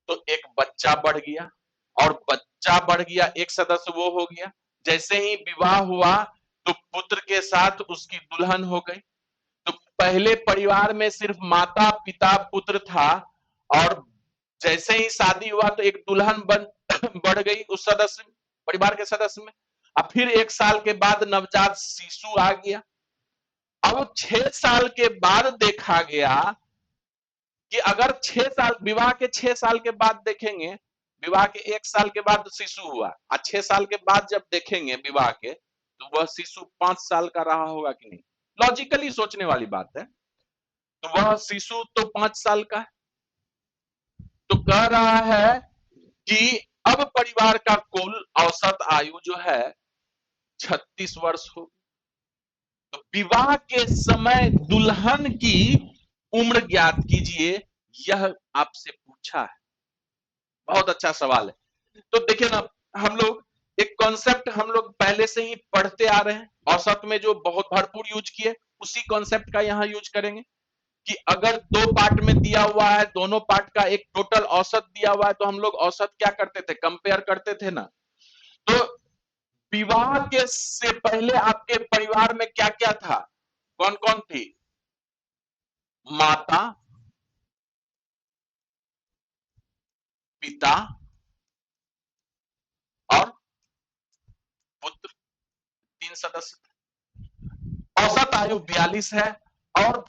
तो एक बच्चा बढ़ गया, और बच्चा बढ़ गया, एक सदस्य वो हो गया। जैसे ही विवाह हुआ तो पुत्र के साथ उसकी दुल्हन हो गई। तो पहले परिवार में सिर्फ माता, पिता, पुत्र था, और जैसे ही शादी हुआ तो एक दुल्हन बढ़ गई उस सदस्य, परिवार के सदस्य में। अब फिर 1 साल के बाद नवजात शिशु आ गया। अब 6 साल के बाद देखा गया कि अगर 6 साल, विवाह के 6 साल के बाद देखेंगे, विवाह के 1 साल के बाद शिशु हुआ और 6 साल के बाद जब देखेंगे विवाह के, तो वह शिशु 5 साल का रहा होगा कि नहीं? लॉजिकली सोचने वाली बात है। तो वह शिशु तो 5 साल का है। तो कह रहा है कि अब परिवार का कुल औसत आयु जो है 36 वर्ष हो। तो विवाह के समय दुल्हन की उम्र ज्ञात कीजिए, यह आपसे पूछा है। बहुत अच्छा सवाल है। तो देखिए ना, हम लोग एक कॉन्सेप्ट हम लोग पहले से ही पढ़ते आ रहे हैं, औसत में जो बहुत भरपूर यूज किए, उसी कॉन्सेप्ट का यहां यूज करेंगे कि अगर 2 पार्ट में दिया हुआ है, दोनों पार्ट का एक टोटल औसत दिया हुआ है, तो हम लोग औसत क्या करते थे? कंपेयर करते थे ना। तो विवाह के से पहले आपके परिवार में क्या क्या था? कौन कौन थी? माता, पिता और पुत्र, 3 सदस्य थे। औसत आयु 42 है, और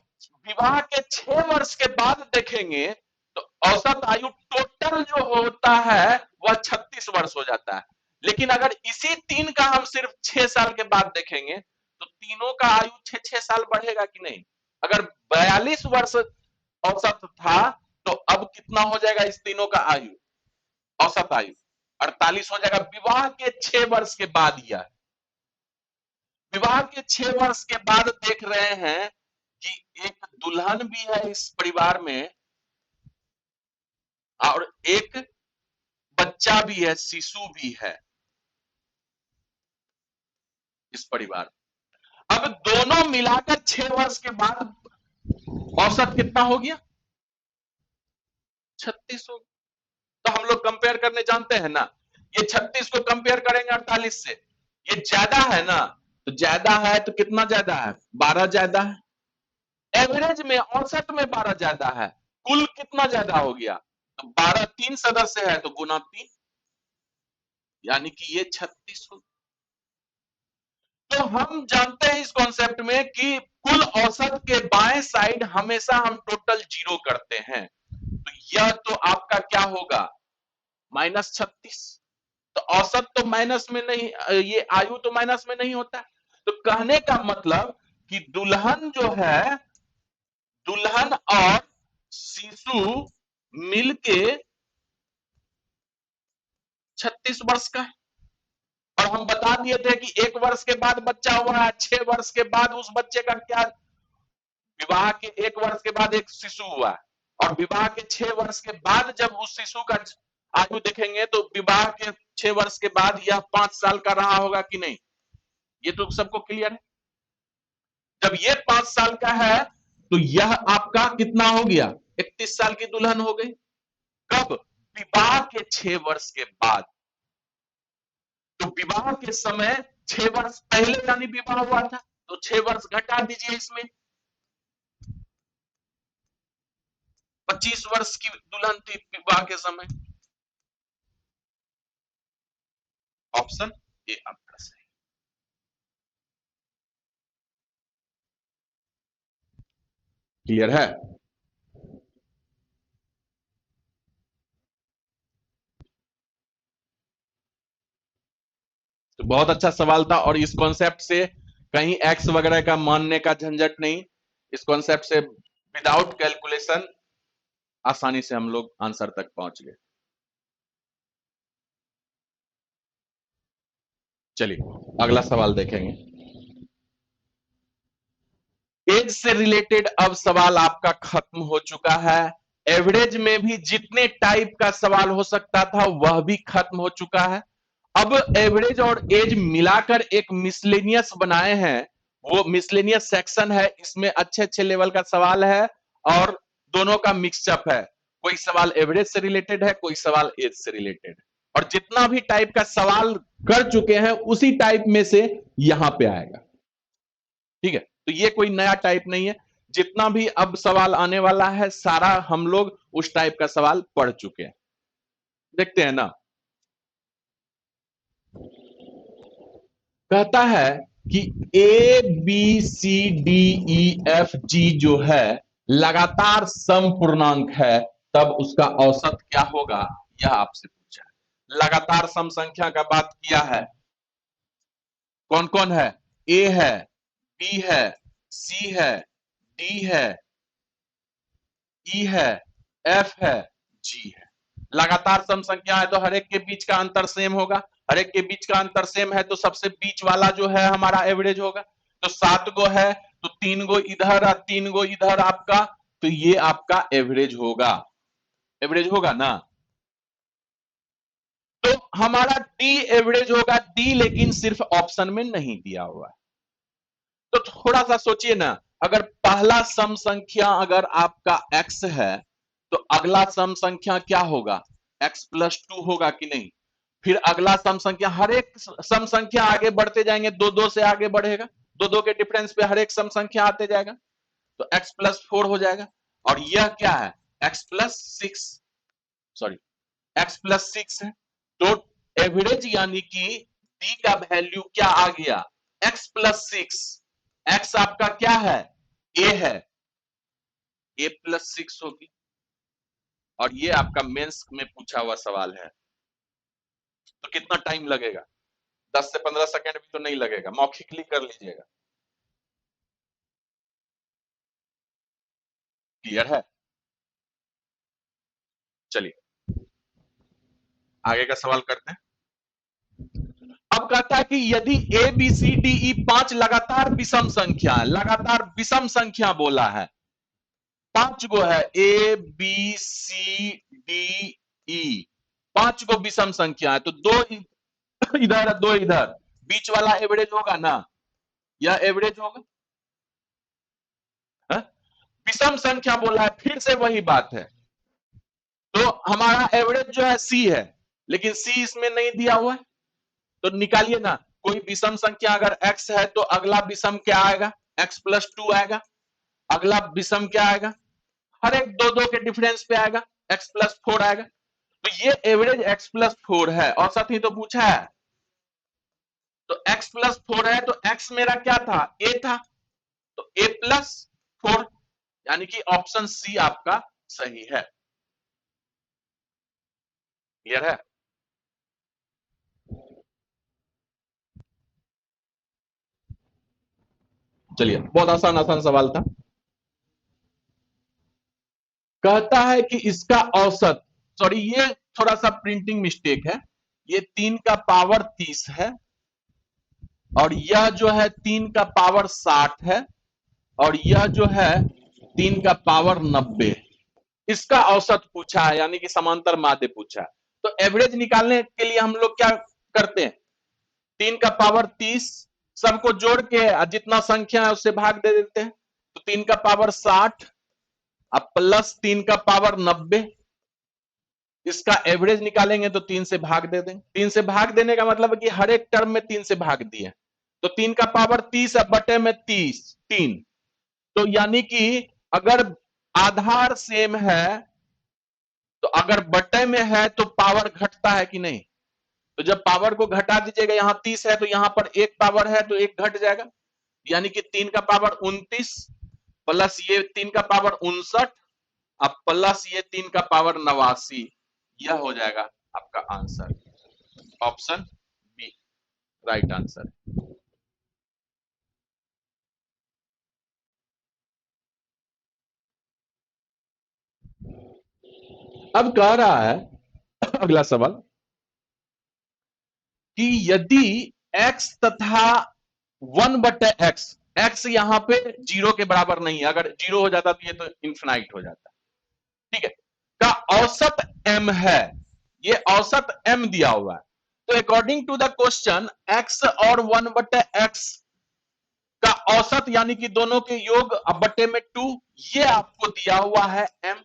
विवाह के 6 वर्ष के बाद देखेंगे तो औसत आयु टोटल जो होता है वह 36 वर्ष हो जाता है। लेकिन अगर इसी 3 का हम सिर्फ 6 साल के बाद देखेंगे तो तीनों का आयु 6-6 साल बढ़ेगा कि नहीं? अगर 42 वर्ष औसत था तो अब कितना हो जाएगा इस तीनों का आयु, औसत आयु 48 हो जाएगा। विवाह के 6 वर्ष के बाद, यह विवाह के 6 वर्ष के बाद देख रहे हैं कि एक दुल्हन भी है इस परिवार में और एक बच्चा भी है, शिशु भी है इस परिवार। अब दोनों मिलाकर 6 वर्ष के बाद औसत कितना हो गया? 36 हो। तो हम लोग कंपेयर करने जानते हैं ना, ये 36 को कंपेयर करेंगे 48 से, ये ज्यादा है ना, तो ज्यादा है तो कितना ज्यादा है? 12 ज्यादा है। एवरेज में, औसत में 12 ज्यादा है। कुल कितना ज्यादा हो गया? तो 12, 3 सदस्य है तो गुना 3, यानी कि ये 36 हो। तो हम जानते हैं इस कॉन्सेप्ट में कि कुल औसत के बाएं साइड हमेशा हम टोटल 0 करते हैं। तो यह तो आपका क्या होगा? -36। तो औसत तो माइनस में नहीं, ये आयु तो माइनस में नहीं होता। तो कहने का मतलब कि दुल्हन जो है, दुल्हन और शिशु मिलके 36 वर्ष का है। और हम बता दिए थे कि 1 वर्ष के बाद बच्चा हुआ है, 6 वर्ष के बाद उस बच्चे का क्या, विवाह के 1 वर्ष के बाद एक शिशु हुआ, और विवाह के 6 वर्ष के बाद जब उस शिशु का आयु देखेंगे तो विवाह के 6 वर्ष के बाद यह 5 साल का रहा होगा कि नहीं? ये तो सबको क्लियर है। जब ये 5 साल का है तो यह आपका कितना हो गया? 31 साल की दुल्हन हो गई। कब? विवाह के 6 वर्ष के बाद। तो विवाह के समय 6 वर्ष पहले यानी विवाह हुआ था, तो 6 वर्ष घटा दीजिए इसमें, 25 वर्ष की दुल्हन थी विवाह के समय। ऑप्शन ए आपका सही। क्लियर है? तो बहुत अच्छा सवाल था, और इस कॉन्सेप्ट से कहीं एक्स वगैरह का मानने का झंझट नहीं। इस कॉन्सेप्ट से विदाउट कैलकुलेशन आसानी से हम लोग आंसर तक पहुंच गए। चलिए अगला सवाल देखेंगे। एज से रिलेटेड अब सवाल आपका खत्म हो चुका है। एवरेज में भी जितने टाइप का सवाल हो सकता था वह भी खत्म हो चुका है। अब एवरेज और एज मिलाकर एक मिसलेनियस बनाए हैं, वो मिसलेनियस सेक्शन है, इसमें अच्छे अच्छे लेवल का सवाल है और दोनों का मिक्सअप है। कोई सवाल एवरेज से रिलेटेड है, कोई सवाल एज से रिलेटेड है, और जितना भी टाइप का सवाल कर चुके हैं उसी टाइप में से यहां पे आएगा। ठीक है, तो ये कोई नया टाइप नहीं है। जितना भी अब सवाल आने वाला है सारा हम लोग उस टाइप का सवाल पढ़ चुके हैं। देखते हैं ना। कहता है कि A B C D E F G जो है लगातार सम पूर्णांक है, तब उसका औसत क्या होगा, यह आपसे पूछा है। लगातार सम संख्या का बात किया है। कौन कौन है? ए है, बी है, सी है, डी है, ई है, एफ है, जी है। लगातार सम संख्या है तो हर एक के बीच का अंतर सेम होगा। हर एक के बीच का अंतर सेम है तो सबसे बीच वाला जो है हमारा एवरेज होगा। तो 7 गो है तो 3 गो इधर और 3 गो इधर आपका, तो ये आपका एवरेज होगा। एवरेज होगा ना? तो हमारा डी एवरेज होगा। डी लेकिन सिर्फ ऑप्शन में नहीं दिया हुआ है। तो थोड़ा सा सोचिए ना, अगर पहला सम संख्या अगर आपका x है तो अगला सम संख्या क्या होगा? x+2 होगा कि नहीं? फिर अगला सम संख्या, हर एक सम संख्या आगे बढ़ते जाएंगे, दो दो से आगे बढ़ेगा, दो दो के डिफरेंस पे हर एक सम संख्या आते जाएगा, तो x+4 हो जाएगा। और यह क्या है? x+6, सॉरी x+6 है। तो एवरेज यानी कि डी का वैल्यू क्या आ गया? x+6। x आपका क्या है? a है, a+6 होगी। और ये आपका मेंस में पूछा हुआ सवाल है। तो कितना टाइम लगेगा? 10 से 15 सेकंड भी तो नहीं लगेगा, मौखिकली कर लीजिएगा। क्लियर है? चलिए आगे का सवाल करते हैं। अब कहता है कि यदि ए बी सी डी ई 5 लगातार विषम संख्या है, लगातार विषम संख्या बोला है, 5 गो है, ए बी सी डी ई, 5 गो विषम संख्या है, तो दो इधर दो इधर, बीच वाला एवरेज होगा ना? यह एवरेज होगा। हाँ? विषम संख्या बोला है, फिर से वही बात है। तो हमारा एवरेज जो है सी है, लेकिन सी इसमें नहीं दिया हुआ है, तो निकालिए ना। कोई विषम संख्या अगर x है तो अगला विषम क्या आएगा? x+2 आएगा। अगला विषम क्या आएगा? हर एक दो दो के डिफरेंस पे आएगा, x+4 आएगा। तो ये एवरेज x+4 है, और साथ ही तो पूछा है। तो x+4 है तो x मेरा क्या था? a था, तो a+4, यानी कि ऑप्शन सी आपका सही है। क्लियर है? चलिए बहुत आसान आसान सवाल था। कहता है कि इसका औसत, सॉरी ये थोड़ा सा प्रिंटिंग मिस्टेक है, ये 3 का पावर 30 है और यह जो है 3 का पावर 60 है और यह जो है 3 का पावर 90। इसका औसत पूछा है, यानी कि समांतर माध्य पूछा है। तो एवरेज निकालने के लिए हम लोग क्या करते हैं? 3 का पावर 30 सबको जोड़ के जितना संख्या है उससे भाग दे देते हैं, तो 3 का पावर 60 अब प्लस 3 का पावर 90, इसका एवरेज निकालेंगे तो 3 से भाग दे देंगे। 3 से भाग देने का मतलब है कि हर एक टर्म में 3 से भाग दिए, तो 3 का पावर 30 बटे में 30 3। तो यानी कि अगर आधार सेम है तो अगर बटे में है तो पावर घटता है कि नहीं? तो जब पावर को घटा दीजिएगा, यहां 30 है तो यहां पर एक पावर है तो एक घट जाएगा, यानी कि 3 का पावर 29 प्लस ये 3 का पावर 59 अब प्लस ये 3 का पावर 89। यह हो जाएगा आपका answer, option B right answer. अब कह रहा है अगला सवाल कि यदि x तथा 1/x, x यहां पे 0 के बराबर नहीं है, अगर 0 हो जाता तो ये तो इंफिनाइट हो जाता, ठीक है, का औसत m है, ये औसत m दिया हुआ है, तो according to the question x और 1/x का औसत यानी कि दोनों के योग अब बटे में 2, ये आपको दिया हुआ है m,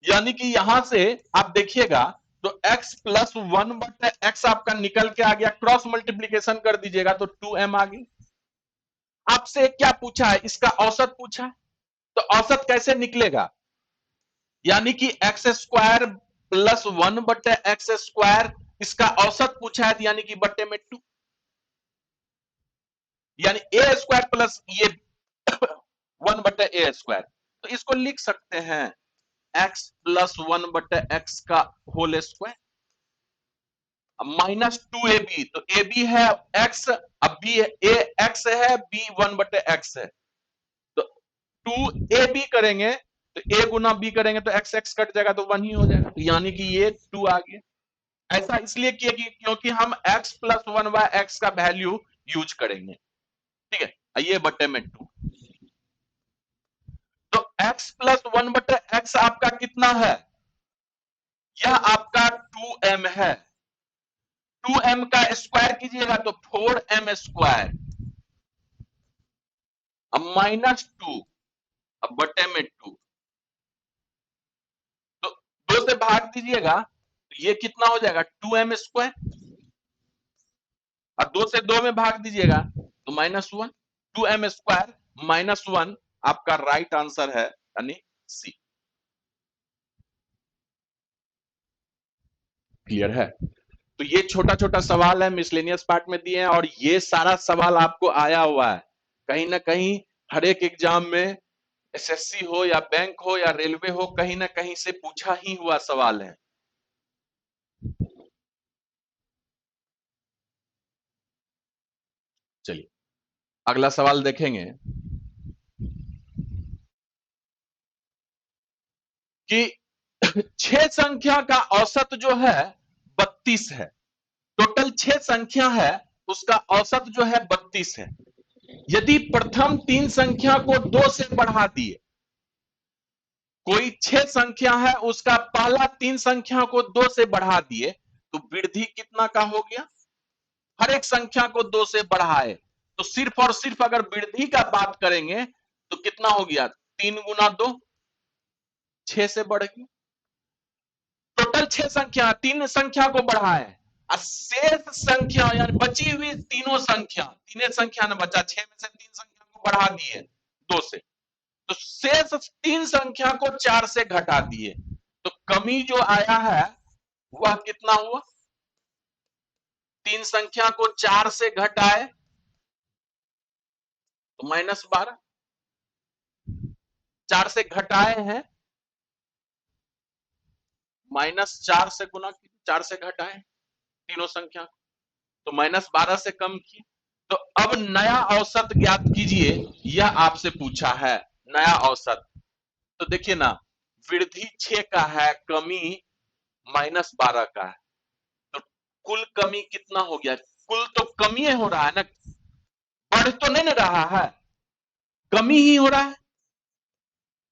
यानी कि यहां से आप देखिएगा तो x प्लस 1/x आपका निकल के आ गया, क्रॉस मल्टीप्लीकेशन कर दीजिएगा तो 2m आ गई। आपसे क्या पूछा है? इसका औसत पूछा है, तो औसत कैसे निकलेगा? यानी कि x square plus 1/x square, इसका औसत पूछा है यानी कि बट्टे में 2, यानी ए स्क्वायर प्लस ये 1/a स्क्वायर, तो इसको लिख सकते हैं x प्लस 1/x का होल स्क्वायर माइनस 2ab, तो ab है x, अब b a x है, b 1/x है, तो 2ab करेंगे तो a गुना b करेंगे तो x x कट जाएगा तो 1 ही हो जाएगा, तो यानी कि ये 2 आ गया। ऐसा इसलिए किया कि क्योंकि हम x प्लस 1/x का वैल्यू यूज करेंगे, ठीक है, ये बटे में 2, तो x प्लस 1/x आपका कितना है? यह आपका 2m है, 2m का स्क्वायर कीजिएगा तो 4m स्क्वायर, अब माइनस 2 अब बटे में 2, तो 2 से भाग दीजिएगा तो ये कितना हो जाएगा 2m स्क्वायर, और 2 से 2 में भाग दीजिएगा तो -1, 2m स्क्वायर -1 आपका राइट आंसर है, यानी सी। क्लियर है? तो ये छोटा छोटा सवाल है, मिसलेनियस पार्ट में दिए हैं, और ये सारा सवाल आपको आया हुआ है कहीं ना कहीं, हर एक एग्जाम में, एसएससी हो या बैंक हो या रेलवे हो, कहीं ना कहीं से पूछा ही हुआ सवाल है। चलिए अगला सवाल देखेंगे कि 6 संख्या का औसत जो है 32 है, टोटल 6 संख्या है, उसका औसत जो है 32 है। यदि प्रथम 3 संख्या को 2 से बढ़ा दिए, कोई 6 संख्या है उसका पहला 3 संख्या को 2 से बढ़ा दिए, तो वृद्धि कितना का हो गया? हर एक संख्या को 2 से बढ़ाए तो सिर्फ और सिर्फ अगर वृद्धि का बात करेंगे तो कितना हो गया? 3 गुना 2 6 से बढ़ गया, टोटल 6 संख्या, 3 संख्या को बढ़ाए, और शेष संख्या यानी बची हुई तीनों संख्या, तीन संख्या ने बचा, 6 में से 3 संख्या को बढ़ा दिए 2 से, तो शेष 3 संख्या को 4 से घटा दिए, तो कमी जो आया है वह कितना हुआ? 3 संख्या को 4 से घटाए तो -12, 4 से घटाए हैं, -4 से गुना किया, 4 से घटाए तीनों संख्या तो -12 से कम किए, तो अब नया औसत ज्ञात कीजिए, यह आपसे पूछा है नया औसत। तो देखिए ना, वृद्धि 6 का है, कमी -12 का है, तो कुल कमी कितना हो गया? कुल तो कमी हो रहा है ना, बढ़ तो नहीं ना रहा है, कमी ही हो रहा है।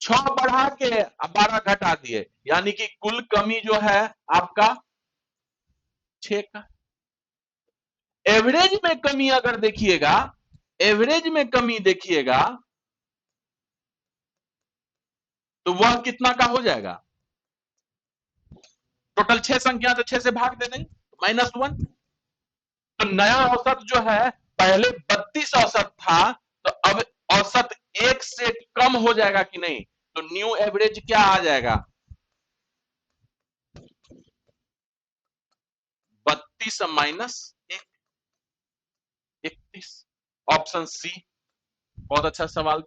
6 बढ़ा के 12 घटा दिए, यानी कि कुल कमी जो है आपका 6 का। एवरेज में कमी अगर देखिएगा, एवरेज में कमी देखिएगा तो वह कितना का हो जाएगा? टोटल 6 संख्या तो 6 से भाग दे देंगे -1, तो नया औसत जो है, पहले 32 औसत था, तो अब औसत एक से कम हो जाएगा कि नहीं? तो न्यू एवरेज क्या आ जाएगा? 32 माइनस 31। ऑप्शन सी बहुत अच्छा सवाल।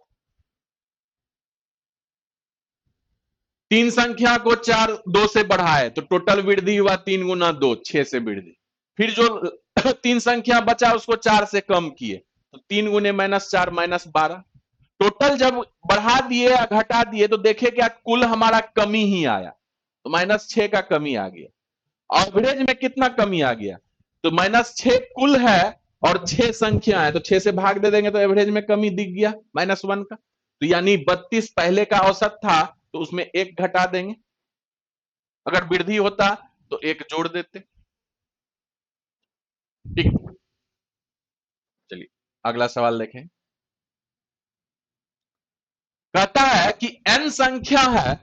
तीन संख्या को चार दो से बढ़ाए तो टोटल वृद्धि हुआ 3 गुना 2, 6 से वृद्धि। फिर जो तीन संख्या बचा उसको 4 से कम किए तो 3 गुने -4 -12। टोटल जब बढ़ा दिए या घटा दिए तो देखे क्या कुल हमारा कमी ही आया, तो -6 का कमी आ गया। एवरेज में कितना कमी आ गया? तो -6 कुल है और 6 संख्या है, तो 6 से भाग दे देंगे तो एवरेज में कमी दिख गया -1 का। तो यानी 32 पहले का औसत था तो उसमें एक घटा देंगे, अगर वृद्धि होता तो एक जोड़ देते। ठीक, चलिए अगला सवाल देखें। कहता है कि n संख्या है,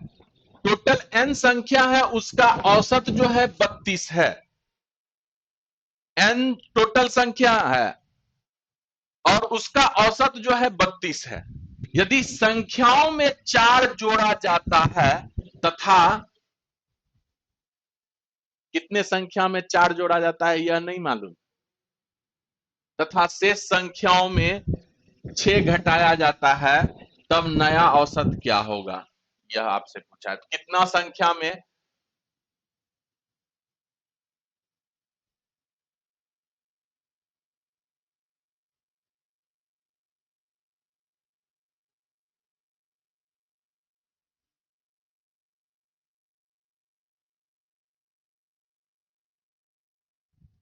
टोटल n संख्या है, उसका औसत जो है 32 है। n टोटल संख्या है और उसका औसत जो है 32 है। यदि संख्याओं में 4 जोड़ा जाता है तथा कितने संख्या में 4 जोड़ा जाता है यह नहीं मालूम, तथा शेष संख्याओं में 6 घटाया जाता है, तब नया औसत क्या होगा? यह आपसे पूछा है। तो कितना संख्या में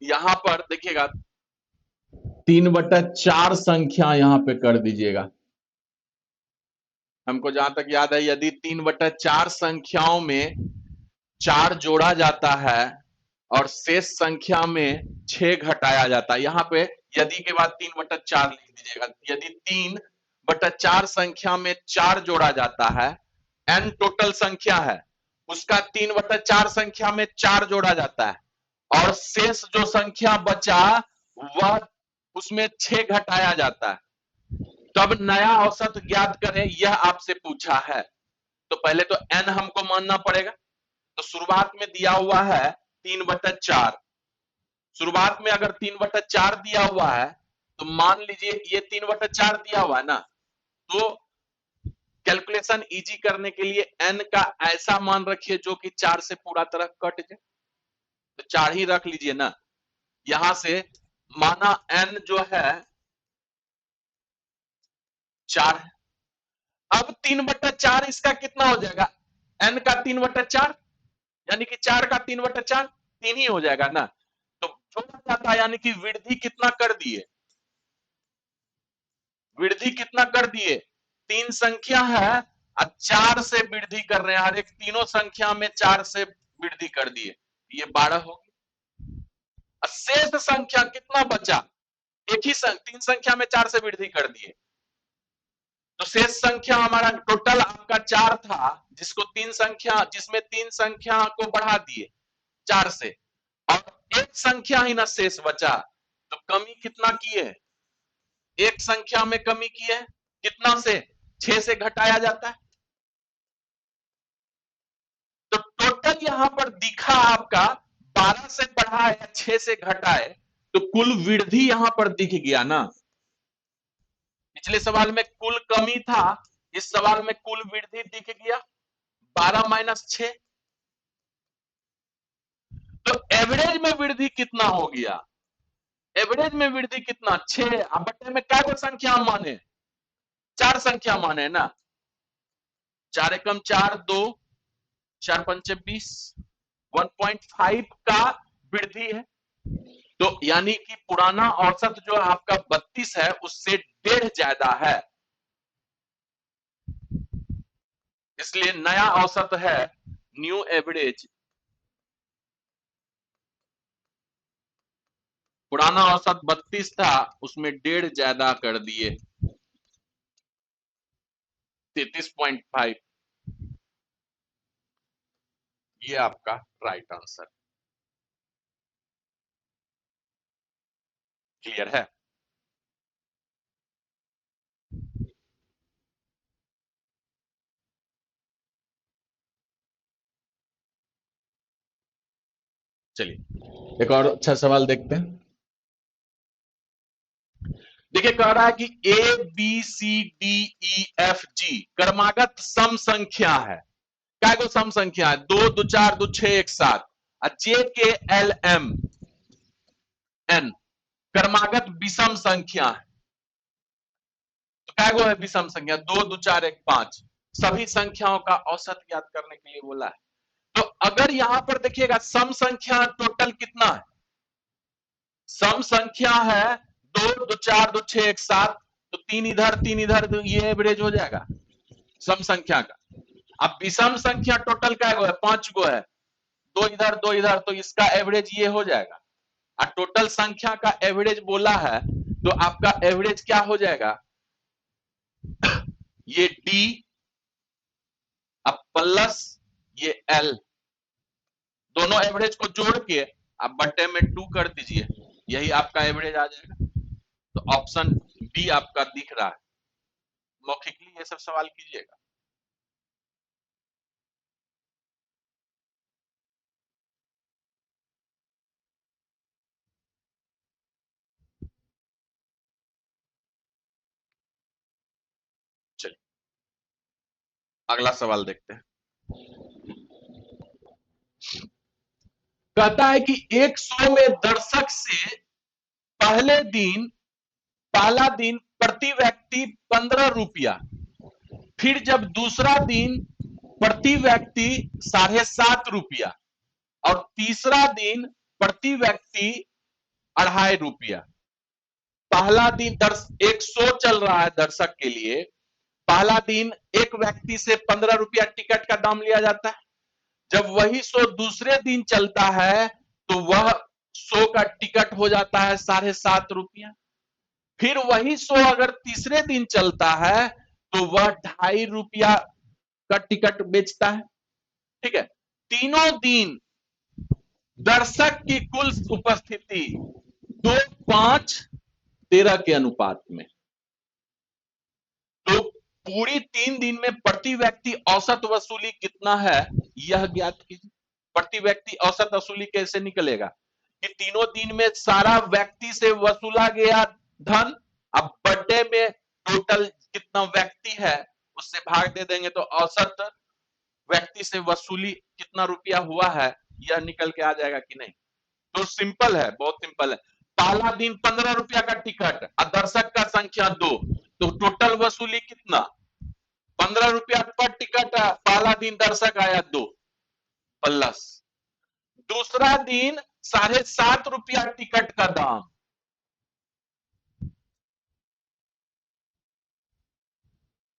यहां पर देखिएगा 3/4 संख्या यहां पे कर दीजिएगा। हमको जहां तक याद है यदि 3/4 संख्याओं में 4 जोड़ा जाता है और शेष संख्या में 6 घटाया जाता है, यहां पे यदि के बाद 3/4 लिख दीजिएगा। यदि 3/4 संख्या में 4 जोड़ा जाता है, n टोटल संख्या है, उसका 3/4 संख्या में 4 जोड़ा जाता है और शेष जो संख्या बचा वह उसमें 6 घटाया जाता है, तब नया औसत ज्ञात करें, यह आपसे पूछा है। तो पहले तो n हमको मानना पड़ेगा। तो शुरुआत में दिया हुआ है 3/4। शुरुआत में अगर 3/4 दिया हुआ है तो मान लीजिए ये 3/4 दिया हुआ है ना, तो कैलकुलेशन इजी करने के लिए n का ऐसा मान रखिए जो कि 4 से पूरा तरह कट जाए, तो 4 ही रख लीजिए ना। यहां से माना n जो है 4 है। अब 3/4 इसका कितना हो जाएगा? n का 3/4 यानी कि 4 का 3/4 3 ही हो जाएगा ना। तो छोटा जाता है, यानी कि वृद्धि कितना कर दिए? वृद्धि कितना कर दिए? 3 संख्या है और 4 से वृद्धि कर रहे हैं, हर एक तीनों संख्या में 4 से वृद्धि कर दिए, ये 12 हो गई। शेष संख्या कितना बचा? एक ही 3 संख्या में 4 से वृद्धि कर दिए, तो शेष संख्या हमारा टोटल आपका 4 था, जिसको 3 संख्या जिसमें 3 संख्या को बढ़ा दिए 4 से, और एक संख्या ही ना शेष बचा, तो कमी कितना किए? एक संख्या में कमी की है, कितना से? 6 से घटाया जाता है। तो टोटल यहां पर दिखा आपका 12 से बढ़ाए या 6 से घटाए, तो कुल वृद्धि यहां पर दिख गया ना। पिछले सवाल में कुल कमी था, इस सवाल में कुल वृद्धि दिख गया 12 - 6। तो एवरेज में वृद्धि कितना हो गया? एवरेज में वृद्धि कितना? 6। अब बटे में क्या को संख्या माने? 4 संख्या माने ना। 4 एकम 4, 2, 4 पंचे 20, 1.5 का वृद्धि है। तो यानी कि पुराना औसत जो आपका 32 है उससे 1.5 ज्यादा है, इसलिए नया औसत है न्यू एवरेज। पुराना औसत 32 था, उसमें 1.5 ज्यादा कर दिए, 33.5। ये आपका राइट आंसर। क्लियर है? चलिए एक और अच्छा सवाल देखते हैं। देखिए कह रहा है कि A B C D E F G क्रमागत सम संख्या है। क्या को सम संख्या है? दो दो चार दो छह एक सात। जे के एल एम एन क्रमागत विषम संख्या है। तो क्या को है विषम संख्या? दो दो चार एक पांच। सभी संख्याओं का औसत ज्ञात करने के लिए बोला है। तो अगर यहां पर देखिएगा सम संख्या टोटल कितना है? सम संख्या है दो दो चार दो छह एक सात। तो तीन इधर तो ये एवरेज हो जाएगा सम संख्या का। अब विषम संख्या टोटल क्या है? पांच गो है। दो इधर तो इसका एवरेज ये हो जाएगा। और टोटल संख्या का एवरेज बोला है तो आपका एवरेज क्या हो जाएगा? ये डी अब प्लस ये एल, दोनों एवरेज को जोड़ के आप बट्टे में 2 कर दीजिए, यही आपका एवरेज आ जाएगा। तो ऑप्शन बी आपका दिख रहा है। मौखिकली ये सब सवाल कीजिएगा। चलिए अगला सवाल देखते हैं। कहता है कि एक शो में दर्शक से पहले दिन पहला दिन प्रति व्यक्ति 15 रुपया, फिर जब दूसरा दिन प्रति व्यक्ति 7.5 रुपया और तीसरा दिन प्रति व्यक्ति 2.5 रुपया। पहला दिन एक शो चल रहा है दर्शक के लिए। पहला दिन एक व्यक्ति से 15 रुपया टिकट का दाम लिया जाता है। जब वही शो दूसरे दिन चलता है तो वह शो का टिकट हो जाता है 7.5 रुपया। फिर वही शो अगर तीसरे दिन चलता है तो वह 2.5 रुपया का टिकट बेचता है। ठीक है। तीनों दिन दर्शक की कुल उपस्थिति 2, 5, 13 के अनुपात में। तो पूरी 3 दिन में प्रति व्यक्ति औसत वसूली कितना है यह ज्ञात कीजिए। प्रति व्यक्ति औसत वसूली कैसे निकलेगा कि तीनों दिन में सारा व्यक्ति से वसूला गया धन, अब बर्थडे में टोटल कितना व्यक्ति है उससे भाग दे देंगे तो औसत व्यक्ति से वसूली कितना रुपया हुआ है यह निकल के आ जाएगा कि नहीं। तो सिंपल है, बहुत सिंपल है। पहला दिन 15 रुपया का टिकट और दर्शक का संख्या 2, तो टोटल वसूली कितना? 15 रुपया पर टिकट है। पहला दिन दर्शक आया 2 प्लस दूसरा दिन 7.5 रुपया टिकट का दाम,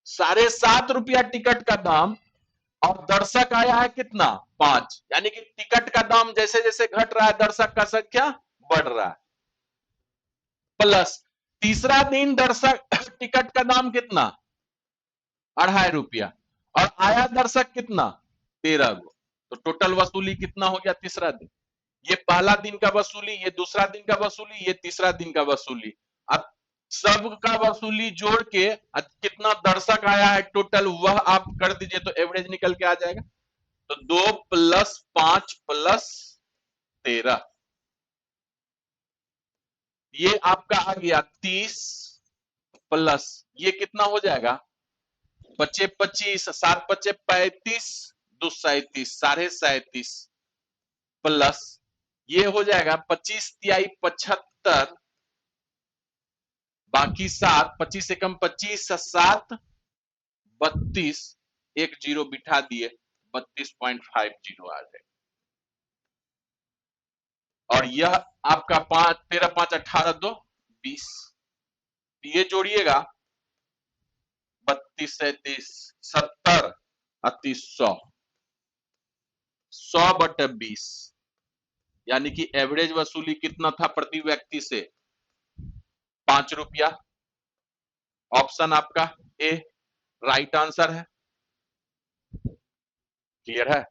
7.5 रुपया टिकट का दाम और दर्शक आया है कितना? 5। यानी कि टिकट का दाम जैसे जैसे घट रहा है दर्शक का संख्या बढ़ रहा है। प्लस तीसरा दिन दर्शक टिकट का दाम कितना? 2.5 रुपया और आया दर्शक कितना? 13 गो। तो टोटल वसूली कितना हो गया तीसरा दिन? ये पहला दिन का वसूली, ये दूसरा दिन का वसूली, ये तीसरा दिन का वसूली। अब सबका वसूली जोड़ के कितना दर्शक आया है टोटल वह आप कर दीजिए तो एवरेज निकल के आ जाएगा। तो 2 प्लस 5 प्लस 13, ये आपका आ गया 30 प्लस ये कितना हो जाएगा? 25 25 7 25 35 2 37 37.5 प्लस ये हो जाएगा 25 तिहाई 75 बाकी 7, 25 से कम 25 7 32 एक जीरो बिठा दिए 32.50 आ जाए। और यह आपका 5 13 5 18 2 20, ये जोड़िएगा 32 37 70 38 100 100/20, यानी कि एवरेज वसूली कितना था प्रति व्यक्ति से? 5 रुपया। ऑप्शन आपका ए राइट आंसर है। क्लियर है?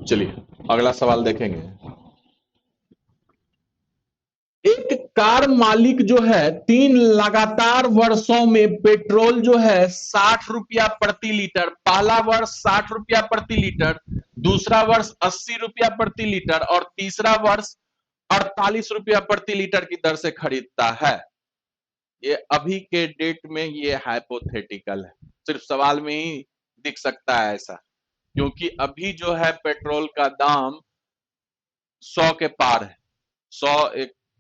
चलिए अगला सवाल देखेंगे। एक कार मालिक जो है 3 लगातार वर्षों में पेट्रोल जो है 60 रुपया प्रति लीटर, पहला वर्ष 60 रुपया प्रति लीटर, दूसरा वर्ष 80 रुपया प्रति लीटर और तीसरा वर्ष 48 रुपया प्रति लीटर की दर से खरीदता है। ये अभी के डेट में ये हाइपोथेटिकल है, सिर्फ सवाल में ही दिख सकता है ऐसा, क्योंकि अभी जो है पेट्रोल का दाम 100 के पार है, 100,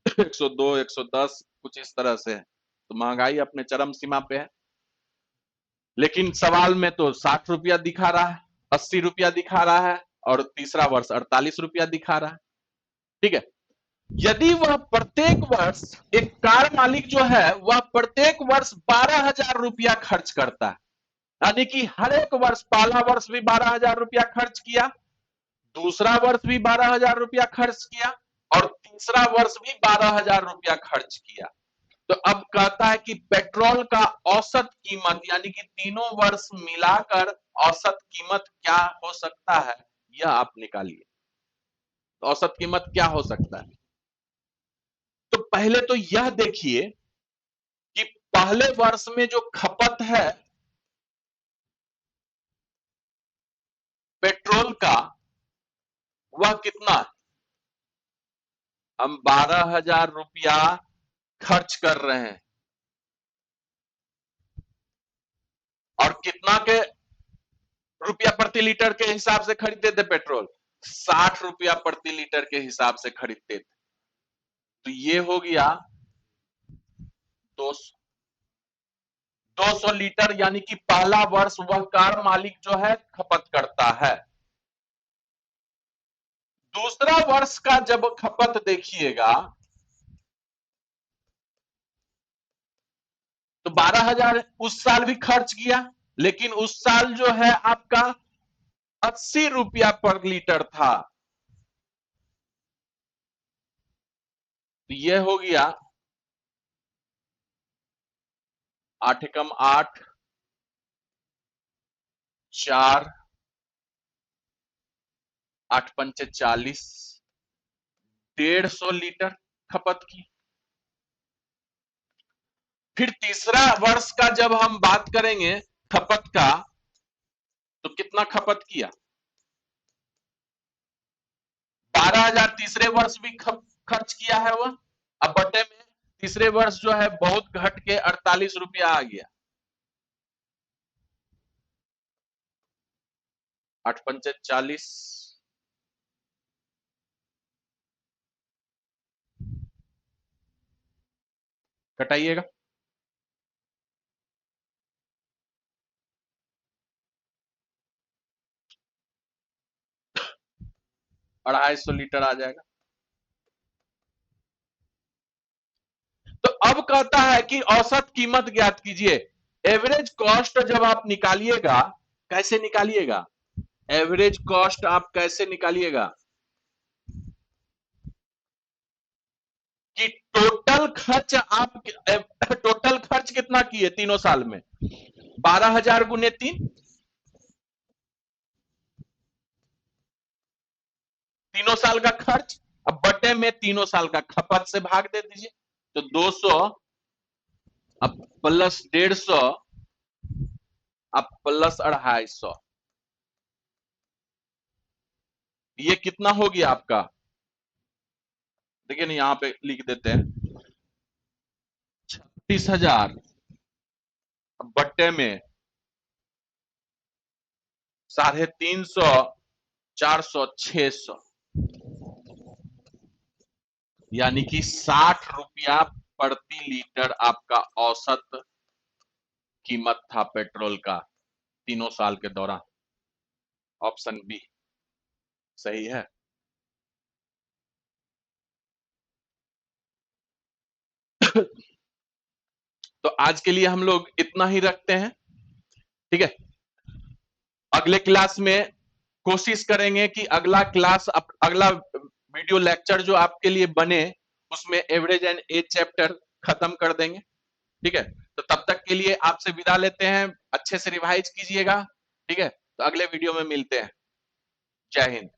102, 110 कुछ इस तरह से है, तो महंगाई अपने चरम सीमा पे है। लेकिन सवाल में तो 60 रुपया दिखा रहा है, 80 रुपया दिखा रहा है और तीसरा वर्ष 48 रुपया दिखा रहा है। ठीक है, यदि वह प्रत्येक वर्ष, एक कार मालिक जो है वह प्रत्येक वर्ष 12,000 रुपया खर्च करता है, यानी कि हर एक वर्ष, पहला वर्ष भी 12,000 रुपया खर्च किया, दूसरा वर्ष भी 12,000 रुपया खर्च किया और तीसरा वर्ष भी 12,000 रुपया खर्च किया। तो अब कहता है कि पेट्रोल का औसत कीमत, यानी कि तीनों वर्ष मिलाकर औसत कीमत क्या हो सकता है, यह आप निकालिए। तो औसत कीमत क्या हो सकता है? तो पहले तो यह देखिए कि पहले वर्ष में जो खपत है पेट्रोल का वह कितना है? हम 12,000 रुपया खर्च कर रहे हैं और कितना के रुपया प्रति लीटर के हिसाब से खरीदते थे पेट्रोल? 60 रुपया प्रति लीटर के हिसाब से खरीदते थे। तो ये हो गया 200 लीटर, यानी कि पहला वर्ष वह कार मालिक जो है खपत करता है। दूसरा वर्ष का जब खपत देखिएगा तो 12,000 उस साल भी खर्च किया, लेकिन उस साल जो है आपका 80 रुपया पर लीटर था। तो यह हो गया 8 एकम 8, 4, 8 पंचे 40, 150 लीटर खपत की। फिर तीसरा वर्ष का जब हम बात करेंगे खपत का, तो कितना खपत किया? 12,000 तीसरे वर्ष भी खर्च किया है वह। अब बटे में तीसरे वर्ष जो है बहुत घट के 48 रुपया आ गया। 8 पंचे 40, घटाइएगा, ₹250 लीटर आ जाएगा। तो अब कहता है कि औसत कीमत ज्ञात कीजिए। एवरेज कॉस्ट जब आप निकालिएगा, कैसे निकालिएगा? एवरेज कॉस्ट आप कैसे निकालिएगा कि टोटल खर्च आप, टोटल खर्च कितना किए तीनों साल में? 12,000 गुने 3, तीनों साल का खर्च, अब बटे में तीनों साल का खपत से भाग दे दीजिए। तो 200 अब प्लस 150 अब प्लस 250, ये कितना हो गया आपका? देखिए ना, यहां पे लिख देते हैं 36,000 बट्टे में 350, 400, 600, यानी कि 60 रुपया प्रति लीटर आपका औसत कीमत था पेट्रोल का तीनों साल के दौरान। ऑप्शन बी सही है। तो आज के लिए हम लोग इतना ही रखते हैं, ठीक है। अगले क्लास में कोशिश करेंगे कि अगला क्लास, अगला वीडियो लेक्चर जो आपके लिए बने उसमें एवरेज एंड एज चैप्टर खत्म कर देंगे, ठीक है। तो तब तक के लिए आपसे विदा लेते हैं, अच्छे से रिवाइज कीजिएगा, ठीक है। तो अगले वीडियो में मिलते हैं। जय हिंद।